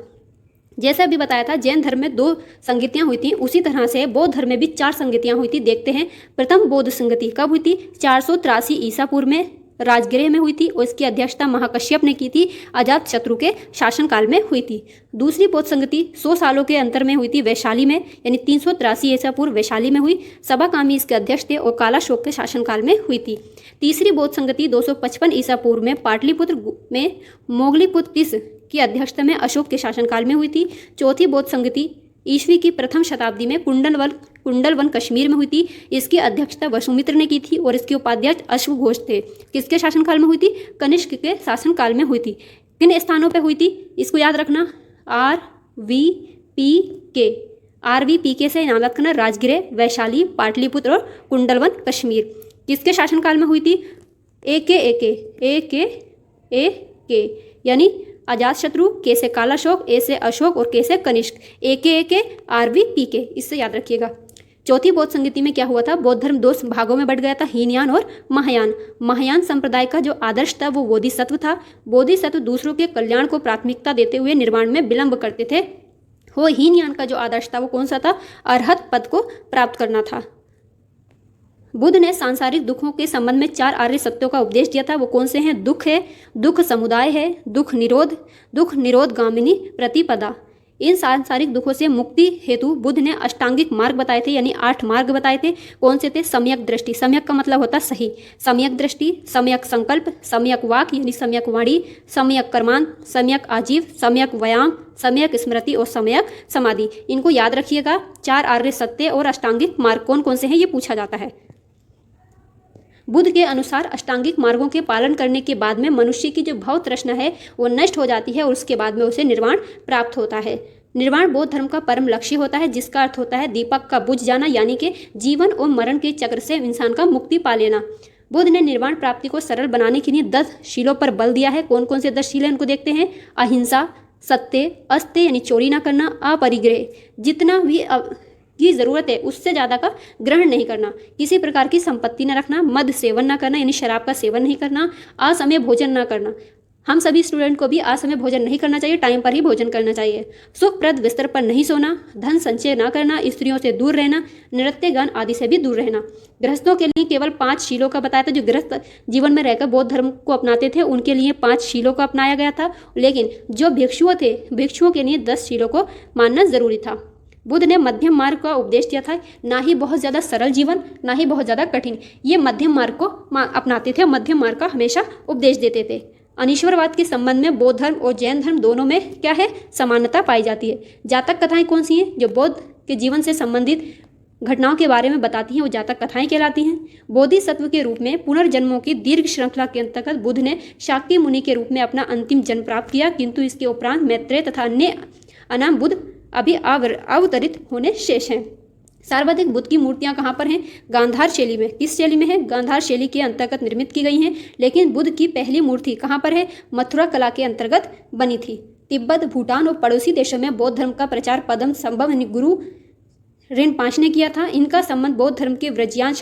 जैसा अभी बताया था, जैन धर्म में 2 संगतियाँ हुई थी, उसी तरह से बौद्ध धर्म में भी 4 संगतियाँ हुई थी। देखते हैं। प्रथम बौद्ध संगति कब हुई थी? 483 ईसा पूर्व में राजगृह में हुई थी और इसकी अध्यक्षता महाकश्यप ने की थी। अजात शत्रु के शासनकाल में हुई थी। दूसरी बौद्ध संगति 100 सालों के अंतर में हुई थी, वैशाली में, यानी 383 ईसा पूर्व वैशाली में हुई। सभाकामी इसके अध्यक्ष थे और कालाशोक के शासनकाल में हुई थी। तीसरी बौद्ध संगति 255 ईसा पूर्व में पाटलिपुत्र में मोगलीपुत्र तीस की अध्यक्षता में अशोक के शासनकाल में हुई थी। चौथी बौद्ध संगति ईस्वी की प्रथम शताब्दी में कुंडलवन कश्मीर में हुई थी। इसकी अध्यक्षता वसुमित्र ने की थी और इसके उपाध्यक्ष अश्वघोष थे। किसके शासनकाल में हुई थी? कनिष्क के शासनकाल में हुई थी। किन स्थानों पर हुई थी? इसको याद रखना, RVPK। RVPK से नाम रखना, राजगृह, वैशाली, पाटलिपुत्र और कुंडलवन कश्मीर। किसके शासनकाल में हुई थी? AK यानी अजातशत्रु, के से कालाशोक, ए से अशोक और के से कनिष्क। AK RVPK, इससे याद रखिएगा। चौथी बौद्ध संगति में क्या हुआ था? बौद्ध धर्म 2 भागों में बट गया था, हीनयान और महायान। महायान संप्रदाय का जो आदर्श था वो बोधिसत्व था। बोधिसत्व दूसरों के कल्याण को प्राथमिकता देते हुए निर्वाण में विलंब करते थे। वो हीनयान का जो आदर्श था वो कौन सा था? अरहत पद को प्राप्त करना था। बुद्ध ने सांसारिक दुखों के संबंध में 4 आर्य सत्यों का उपदेश दिया था। वो कौन से हैं? दुख है, दुख समुदाय है, दुख निरोध गामिनी प्रतिपदा। इन सांसारिक दुखों से मुक्ति हेतु बुद्ध ने अष्टांगिक मार्ग बताए थे, यानी 8 मार्ग बताए थे। कौन से थे? सम्यक दृष्टि, सम्यक का मतलब होता सही, सम्यक दृष्टि, सम्यक संकल्प, सम्यक वाक यानी सम्यक वाणी, सम्यक कर्मांत, सम्यक आजीव, सम्यक व्यायाम, सम्यक स्मृति और सम्यक समाधि। इनको याद रखिएगा। 4 आर्य सत्य और अष्टांगिक मार्ग कौन कौन से हैं ये पूछा जाता है। बुद्ध के अनुसार अष्टांगिक मार्गों के पालन करने के बाद में मनुष्य की जो भव तृष्णा है वो नष्ट हो जाती है और उसके बाद में उसे निर्वाण प्राप्त होता है। निर्वाण बौद्ध धर्म का परम लक्ष्य होता है, जिसका अर्थ होता है दीपक का बुझ जाना, यानी कि जीवन और मरण के चक्र से इंसान का मुक्ति पा लेना। बुद्ध ने निर्वाण प्राप्ति को सरल बनाने के लिए 10 शीलों पर बल दिया है। कौन कौन से 10 शील हैं उनको देखते हैं। अहिंसा, सत्य, अस्त्य यानी चोरी ना करना, अपरिग्रह, जितना भी की ज़रूरत है उससे ज़्यादा का ग्रहण नहीं करना, किसी प्रकार की संपत्ति न रखना, मद सेवन ना करना यानी शराब का सेवन नहीं करना, असमय भोजन ना करना। हम सभी स्टूडेंट को भी असमय भोजन नहीं करना चाहिए, टाइम पर ही भोजन करना चाहिए। सुखप्रद बिस्तर पर नहीं सोना, धन संचय ना करना, स्त्रियों से दूर रहना, नृत्य गान आदि से भी दूर रहना। गृहस्थों के लिए केवल 5 शीलों का बताया था। जो गृहस्थ जीवन में रहकर बौद्ध धर्म को अपनाते थे उनके लिए 5 शीलों को अपनाया गया था, लेकिन जो भिक्षुओं थे भिक्षुओं के लिए 10 शीलों को मानना जरूरी था। बुद्ध ने मध्यम मार्ग का उपदेश दिया था, ना ही बहुत ज़्यादा सरल जीवन ना ही बहुत ज़्यादा कठिन, ये मध्यम मार्ग को अपनाते थे, मध्यम मार्ग का हमेशा उपदेश देते थे। अनीश्वरवाद के संबंध में बौद्ध धर्म और जैन धर्म दोनों में क्या है? समानता पाई जाती है। जातक कथाएं कौन सी हैं? जो बौद्ध के जीवन से संबंधित घटनाओं के बारे में बताती हैं वो जातक कथाएं कहलाती हैं। बोधिसत्व के रूप में पुनर्जन्मों की दीर्घ श्रृंखला के अंतर्गत बुद्ध ने शाक्य मुनि के रूप में अपना अंतिम जन्म प्राप्त किया, किंतु इसके उपरांत मैत्रेय तथा अन्य अनाम बुद्ध अभी अवतरित होने शेष हैं। सर्वाधिक बुद्ध की मूर्तियां कहाँ पर हैं? गांधार शैली में। किस शैली में है? गांधार शैली के अंतर्गत निर्मित की गई हैं। लेकिन बुद्ध की पहली मूर्ति कहाँ पर है? मथुरा कला के अंतर्गत बनी थी। तिब्बत, भूटान और पड़ोसी देशों में बौद्ध धर्म का प्रचार पदम संभव गुरु रिनपांच ने किया था। इनका संबंध बौद्ध धर्म के वज्रयान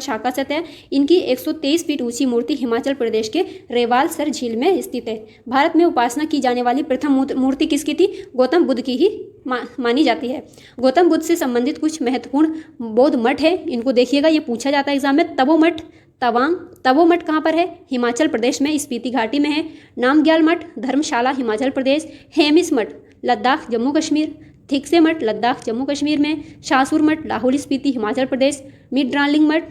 शाखा से है। इनकी 123 फीट ऊंची मूर्ति हिमाचल प्रदेश के रेवालसर झील में स्थित है। भारत में उपासना की जाने वाली प्रथम मूर्ति किसकी थी? गौतम बुद्ध की ही मानी जाती है। गौतम बुद्ध से संबंधित कुछ महत्वपूर्ण बौद्ध मठ है, इनको देखिएगा, ये पूछा जाता है एग्जाम में। तवांग तवो मठ कहाँ पर है? हिमाचल प्रदेश में, स्पीति घाटी में है। नामग्याल मठ धर्मशाला हिमाचल प्रदेश। हेमिस मठ लद्दाख जम्मू कश्मीर। थिकसे मठ लद्दाख जम्मू कश्मीर में। शासुर मठ लाहौल स्पीति हिमाचल प्रदेश। मिडरालिंग मठ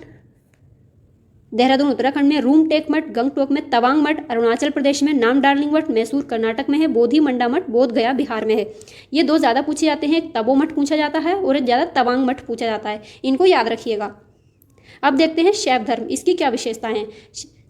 देहरादून उत्तराखंड में। रूमटेक मठ गंगटोक में। तवांग मठ अरुणाचल प्रदेश में। नाम डार्लिंग मठ मैसूर कर्नाटक में है। बोधि मंडा मठ बोध गया बिहार में है। ये दो ज़्यादा पूछे जाते हैं, एक तवो मठ पूछा जाता है और एक ज़्यादा तवांग मठ पूछा जाता है, इनको याद रखिएगा। अब देखते हैं शैव धर्म, इसकी क्या विशेषताएं हैं।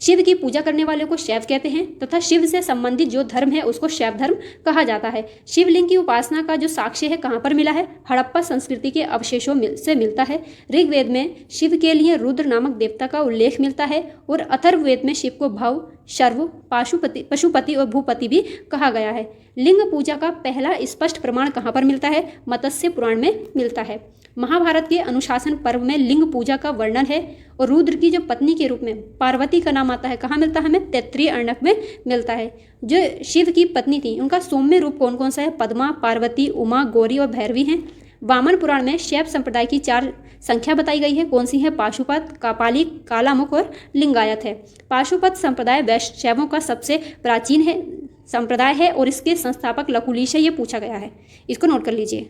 शिव की पूजा करने वाले को शैव कहते हैं तथा शिव से संबंधित जो धर्म है उसको शैव धर्म कहा जाता है। शिवलिंग की उपासना का जो साक्ष्य है कहाँ पर मिला है? हड़प्पा संस्कृति के अवशेषों से मिलता है। ऋग्वेद में शिव के लिए रुद्र नामक देवता का उल्लेख मिलता है और अथर्ववेद में शिव को भव, शर्व, पशुपति और भूपति भी कहा गया है। लिंग पूजा का पहला स्पष्ट प्रमाण कहाँ पर मिलता है? मत्स्य पुराण में मिलता है। महाभारत के अनुशासन पर्व में लिंग पूजा का वर्णन है और रुद्र की जो पत्नी के रूप में पार्वती का नाम आता है, कहाँ मिलता है हमें? तैत्तिरीय अर्णक में मिलता है। जो शिव की पत्नी थी उनका सौम्य रूप कौन कौन सा है? पद्मा, पार्वती, उमा, गौरी और भैरवी हैं। वामन पुराण में शैव संप्रदाय की 4 संख्या बताई गई है, कौन सी है? पाशुपत, कापालिक, कालामुख और लिंगायत है। पाशुपत संप्रदाय वैष्णवों का सबसे प्राचीन है संप्रदाय है और इसके संस्थापक लकुलिश है, ये पूछा गया है, इसको नोट कर लीजिए।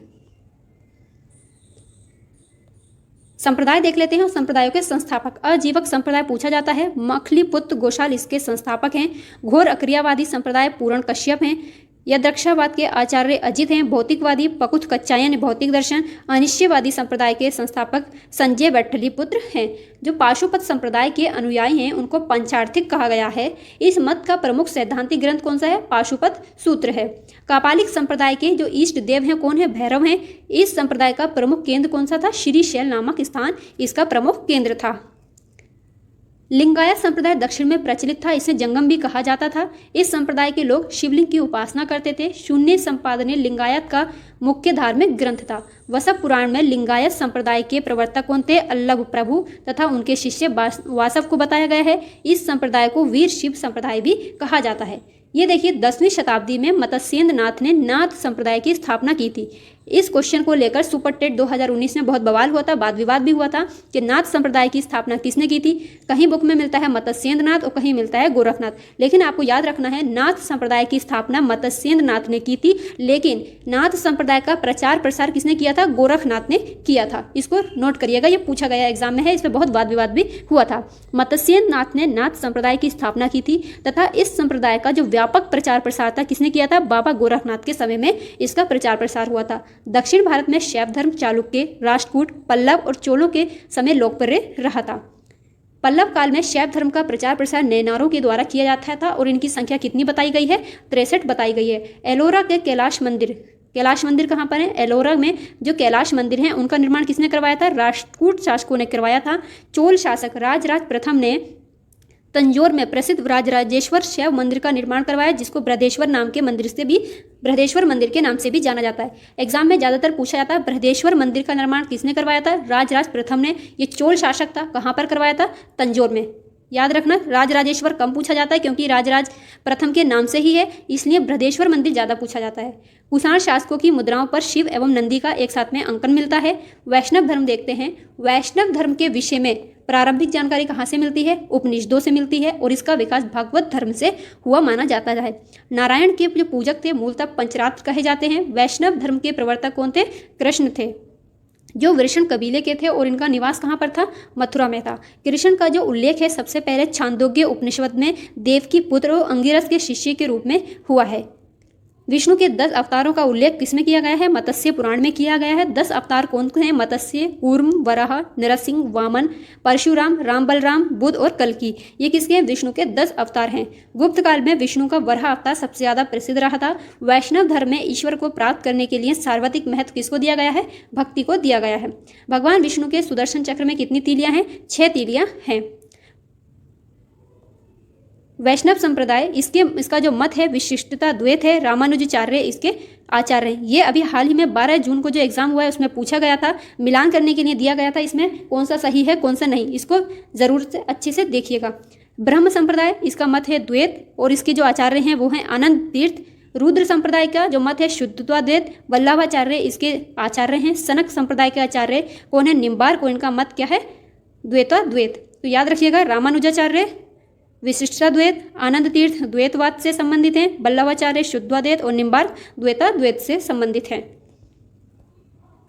संप्रदाय देख लेते हैं और संप्रदायों के संस्थापक। अजीवक संप्रदाय पूछा जाता है, मखलीपुत्र गोशाल इसके संस्थापक हैं। घोर अक्रियावादी संप्रदाय पूर्ण कश्यप हैं। यदक्षावाद के आचार्य अजित हैं। भौतिकवादी पकुथ कच्चायन भौतिक दर्शन। अनिश्चयवादी संप्रदाय के संस्थापक संजय बैठलीपुत्र हैं। जो पाशुपत संप्रदाय के अनुयायी हैं उनको पंचार्थिक कहा गया है। इस मत का प्रमुख सैद्धांतिक ग्रंथ कौन सा है? पाशुपत सूत्र है। कापालिक संप्रदाय के जो इष्ट देव हैं कौन है? भैरव हैं। इस संप्रदाय का प्रमुख केंद्र कौन सा था? श्रीशैल नामक स्थान इसका प्रमुख केंद्र था। लिंगायत संप्रदाय दक्षिण में प्रचलित था, इसे जंगम भी कहा जाता था। इस संप्रदाय के लोग शिवलिंग की उपासना करते थे। शून्य संपादने लिंगायत का मुख्य धार्मिक ग्रंथ था। वसव पुराण में लिंगायत संप्रदाय के प्रवर्तक कौन थे? अल्लभ प्रभु तथा उनके शिष्य वासव को बताया गया है। इस संप्रदाय को वीर शिव संप्रदाय भी कहा जाता है। ये देखिए 10वीं शताब्दी में मत्स्येंद्र नाथ ने नाथ संप्रदाय की स्थापना की थी। इस क्वेश्चन को लेकर सुपर टेट 2019 में बहुत बवाल हुआ था, वाद विवाद भी हुआ था कि नाथ संप्रदाय की स्थापना किसने की थी। कहीं बुक में मिलता है मत्स्येंद्र नाथ और कहीं मिलता है गोरखनाथ, लेकिन आपको याद रखना है नाथ संप्रदाय की स्थापना मत्स्येंद्र नाथ ने की थी, लेकिन नाथ संप्रदाय का प्रचार प्रसार किसने किया था? गोरखनाथ ने किया था। इसको नोट करिएगा, ये पूछा गया एग्जाम में है, इस पर बहुत वाद विवाद भी हुआ था। मत्स्येंद्र नाथ ने नाथ संप्रदाय की स्थापना की थी तथा इस संप्रदाय का जो व्यापक प्रचार प्रसार था किसने किया था? बाबा गोरखनाथ के समय में इसका प्रचार प्रसार हुआ था। दक्षिण भारत में शैव धर्म चालुक्य, राष्ट्रकूट, पल्लव और चोलों के समय लोकप्रिय रहा था। पल्लव काल में शैव धर्म का प्रचार प्रसार नैनारों के द्वारा किया जाता था और इनकी संख्या कितनी बताई गई है? 63 बताई गई है। एलोरा के कैलाश मंदिर कहाँ पर है? एलोरा में जो कैलाश मंदिर है उनका निर्माण किसने करवाया था? राष्ट्रकूट शासकों ने करवाया था। चोल शासक राजराज प्रथम ने तंजौर में प्रसिद्ध राजराजेश्वर शैव मंदिर का निर्माण करवाया, जिसको बृहदेश्वर मंदिर के नाम से भी जाना जाता है। एग्जाम में ज़्यादातर पूछा जाता है बृहदेश्वर मंदिर का निर्माण किसने करवाया था? राजराज प्रथम ने। ये चोल शासक था, कहाँ पर करवाया था? तंजौर में। याद रखना, राजराजेश्वर कम पूछा जाता है क्योंकि राजराज प्रथम के नाम से ही है, इसलिए बृहदेश्वर मंदिर ज़्यादा पूछा जाता है। कुषाण शासकों की मुद्राओं पर शिव एवं नंदी का एक साथ में अंकन मिलता है। वैष्णव धर्म देखते हैं। वैष्णव धर्म के विषय में प्रारंभिक जानकारी कहाँ से मिलती है? उपनिषदों से मिलती है और इसका विकास भागवत धर्म से हुआ माना जाता है। नारायण के जो पूजक थे मूलतः पंचरात्र कहे जाते हैं। वैष्णव धर्म के प्रवर्तक कौन थे? कृष्ण थे, जो वृषण कबीले के थे और इनका निवास कहाँ पर था? मथुरा में था। कृष्ण का जो उल्लेख है सबसे पहले छांदोग्य उपनिषद में देव की पुत्र और अंगिरस के शिष्य के रूप में हुआ है। विष्णु के 10 अवतारों का उल्लेख किसमें किया गया है? मत्स्य पुराण में किया गया है। 10 अवतार कौन कौन हैं? मत्स्य, कूर्म, वराह, नरसिंह, वामन, परशुराम, राम बलराम, बुद्ध और कल्कि। ये किसके हैं? विष्णु के 10 अवतार हैं। गुप्त काल में विष्णु का वराह अवतार सबसे ज़्यादा प्रसिद्ध रहा था। वैष्णव धर्म में ईश्वर को प्राप्त करने के लिए सर्वाधिक महत्व किसको दिया गया है? भक्ति को दिया गया है। भगवान विष्णु के सुदर्शन चक्र में कितनी तीलियां हैं? 6 तीलियां हैं। वैष्णव संप्रदाय इसका जो मत है विशिष्टता द्वैत है। रामानुजाचार्य इसके आचार्य हैं। ये अभी हाल ही में 12 जून को जो एग्जाम हुआ है उसमें पूछा गया था, मिलान करने के लिए दिया गया था, इसमें कौन सा सही है कौन सा नहीं, इसको जरूर से अच्छे से देखिएगा। ब्रह्म संप्रदाय इसका मत है द्वैत और इसके जो आचार्य हैं वो हैं आनंद तीर्थ। रुद्र संप्रदाय का जो मत है शुद्धत्वाद्वैत। वल्लभाचार्य इसके आचार्य हैं। सनक संप्रदाय के आचार्य कौन है? निम्बार्क, और इनका मत क्या है? द्वैताद्वैत। तो याद रखिएगा, रामानुजाचार्य विशिष्टाद्वैत, आनंद तीर्थ द्वैतवाद से संबंधित हैं, वल्लभाचार्य शुद्धाद्वैत और निम्बार्क द्वैताद्वैत से संबंधित हैं।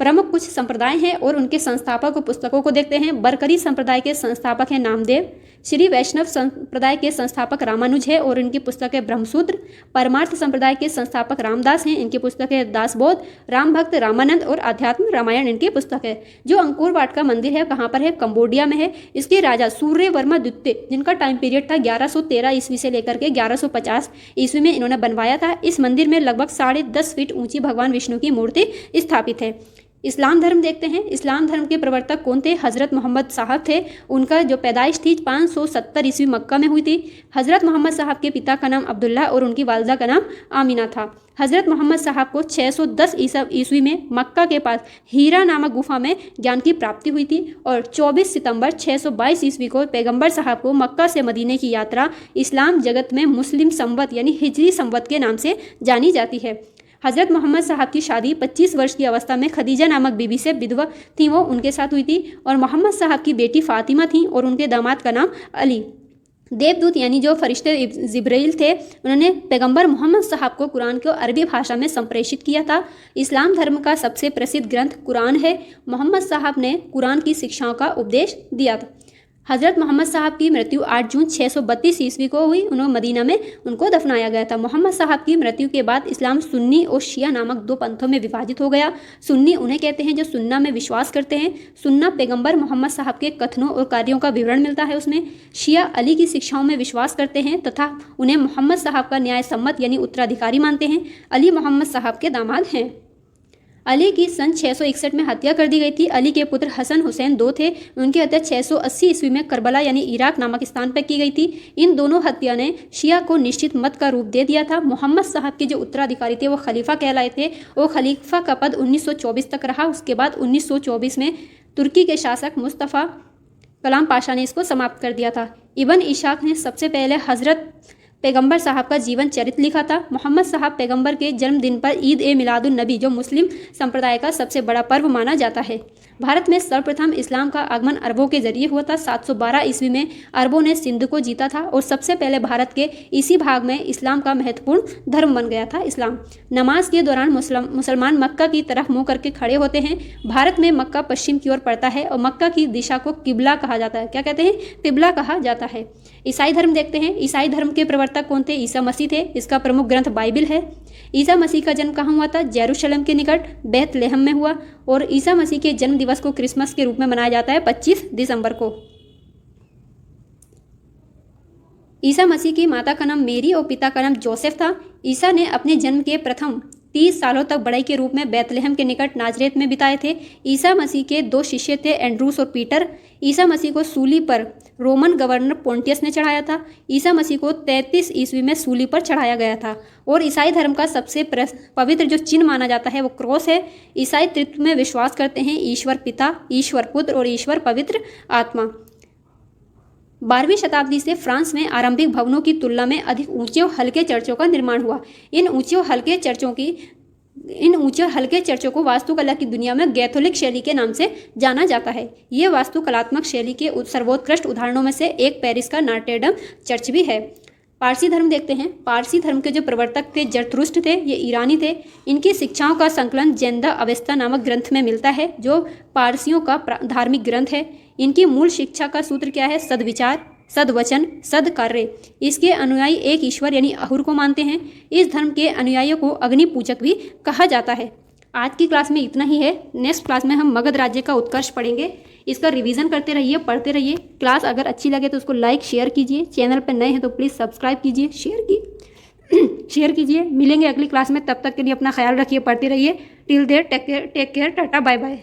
प्रमुख कुछ संप्रदाय हैं और उनके संस्थापक और पुस्तकों को देखते हैं। बरकरी संप्रदाय के संस्थापक हैं नामदेव। श्री वैष्णव संप्रदाय के संस्थापक रामानुज है और इनकी पुस्तक है ब्रह्मसूत्र। परमार्थ संप्रदाय के संस्थापक रामदास हैं, इनकी पुस्तक है दासबोध। राम भक्त रामानंद और अध्यात्म रामायण इनकी पुस्तक है। जो अंकुर वाट का मंदिर है कहाँ पर है? कंबोडिया में है। इसके राजा सूर्यवर्मा द्वितीय, जिनका टाइम पीरियड था 1113 ईस्वी से लेकर के 1150 ईस्वी में इन्होंने बनवाया था। इस मंदिर में लगभग 10.5 फीट ऊंची भगवान विष्णु की मूर्ति स्थापित है। इस्लाम धर्म देखते हैं। इस्लाम धर्म के प्रवर्तक कौन थे? हज़रत मोहम्मद साहब थे। उनका जो पैदाइश थी 570 ईस्वी मक्का में हुई थी। हज़रत मोहम्मद साहब के पिता का नाम अब्दुल्ला और उनकी वालिदा का नाम आमिना था। हज़रत मोहम्मद साहब को 610 ईस्वी में मक्का के पास हीरा नामक गुफा में ज्ञान की प्राप्ति हुई थी और 24 सितंबर 622 ईस्वी को पैगंबर साहब को मक्का से मदीने की यात्रा इस्लाम जगत में मुस्लिम संवत यानी हिजरी संवत के नाम से जानी जाती है। हज़रत मोहम्मद साहब की शादी 25 वर्ष की अवस्था में खदीजा नामक बीबी से विधवा थी, वो उनके साथ हुई थी और मोहम्मद साहब की बेटी फातिमा थी और उनके दामाद का नाम अली। देवदूत यानी जो फरिश्ते जिब्राइल थे, उन्होंने पैगंबर मोहम्मद साहब को कुरान को अरबी भाषा में संप्रेषित किया था। इस्लाम धर्म का सबसे प्रसिद्ध ग्रंथ कुरान है। मोहम्मद साहब ने कुरान की शिक्षाओं का उपदेश दिया था। हज़रत मोहम्मद साहब की मृत्यु 8 जून 632 ईस्वी को हुई। उन्होंने मदीना में उनको दफनाया गया था। मोहम्मद साहब की मृत्यु के बाद इस्लाम सुन्नी और शिया नामक 2 पंथों में विभाजित हो गया। सुन्नी उन्हें कहते हैं जो सुन्ना में विश्वास करते हैं। सुन्ना पैगंबर मोहम्मद साहब के कथनों और कार्यों का विवरण मिलता है उसमें। शिया अली की शिक्षाओं में विश्वास करते हैं तथा उन्हें मोहम्मद साहब का न्याय सम्मत यानी उत्तराधिकारी मानते हैं। अली मोहम्मद साहब के दामाद हैं। अली की सन 661 में हत्या कर दी गई थी। अली के पुत्र हसन हुसैन 2 थे। उनकी हत्या 680 ईस्वी में करबला यानी इराक नामक स्थान पर की गई थी। इन दोनों हत्या ने शिया को निश्चित मत का रूप दे दिया था। मोहम्मद साहब के जो उत्तराधिकारी थे वो खलीफा कहलाए थे और खलीफा का पद 1924 तक रहा। उसके बाद 1924 में तुर्की के शासक मुस्तफ़ा कलाम पाशा ने इसको समाप्त कर दिया था। इब्न इशाक ने सबसे पहले हज़रत पैगंबर साहब का जीवन चरित्र लिखा था। मोहम्मद साहब पैगंबर के जन्मदिन पर ईद ए मिलादुन नबी जो मुस्लिम संप्रदाय का सबसे बड़ा पर्व माना जाता है। भारत में सर्वप्रथम इस्लाम का आगमन अरबों के जरिए हुआ था। 712 ईस्वी में अरबों ने सिंध को जीता था और सबसे पहले भारत के इसी भाग में इस्लाम का महत्वपूर्ण धर्म बन गया था इस्लाम। नमाज के दौरान मुसलमान मक्का की तरफ मुँह करके खड़े होते हैं। भारत में मक्का पश्चिम की ओर पड़ता है और मक्का की दिशा को किबला कहा जाता है। क्या कहते हैं? किबला कहा जाता है। ईसाई धर्म देखते हैं। ईसाई धर्म के प्रवर्तक कौन थे? ईसा मसीह थे। इसका प्रमुख ग्रंथ बाइबिल है। ईसा मसीह का जन्म कहाँ हुआ था? जेरूशलेम के निकट बेथलेहम में हुआ और ईसा मसीह के जन्म दिवस को क्रिसमस के रूप में मनाया जाता है 25 दिसंबर को। ईसा मसीह की माता का नाम मेरी और पिता का नाम जोसेफ था। ईसा ने अपने जन्म के प्रथम 30 सालों तक बड़ाई के रूप में बेथलेहम के निकट नाजरेत में बिताए थे। ईसा मसीह के 2 शिष्य थे, एंड्रूस और पीटर। ईसा मसीह को सूली पर रोमन गवर्नर पोंटियस ने चढ़ाया था। ईसा मसीह को 33 ईस्वी में सूली पर चढ़ाया गया था और ईसाई धर्म का सबसे पवित्र जो चिन्ह माना जाता है वो क्रॉस है। ईसाई त्रित्व में विश्वास करते हैं, ईश्वर पिता, ईश्वर पुत्र और ईश्वर पवित्र आत्मा। 12वीं शताब्दी से फ्रांस में आरंभिक भवनों की तुलना में अधिक ऊंचे और हल्के चर्चों का निर्माण हुआ। इन ऊंचे और हल्के चर्चों को वास्तुकला की दुनिया में कैथोलिक शैली के नाम से जाना जाता है। ये वास्तुकलात्मक शैली के सर्वोत्कृष्ट उदाहरणों में से एक पेरिस का नॉटर-डेम चर्च भी है। पारसी धर्म देखते हैं। पारसी धर्म के जो प्रवर्तक थे जरथुस्त्र थे, ये ईरानी थे। इनकी शिक्षाओं का संकलन जेंदा अवेस्ता नामक ग्रंथ में मिलता है जो पारसियों का धार्मिक ग्रंथ है। इनकी मूल शिक्षा का सूत्र क्या है? सद्विचार, सद्वचन, सद्कार्य। इसके अनुयायी एक ईश्वर यानी अहुर को मानते हैं। इस धर्म के अनुयायियों को अग्नि पूजक भी कहा जाता है। आज की क्लास में इतना ही है। नेक्स्ट क्लास में हम मगध राज्य का उत्कर्ष पढ़ेंगे। इसका रिवीजन करते रहिए, पढ़ते रहिए। क्लास अगर अच्छी लगे तो उसको लाइक शेयर कीजिए। चैनल पर नए हैं तो प्लीज़ सब्सक्राइब कीजिए, शेयर कीजिए। मिलेंगे अगली क्लास में, तब तक के लिए अपना ख्याल रखिए, पढ़ते रहिए। Till there take care, tata bye bye.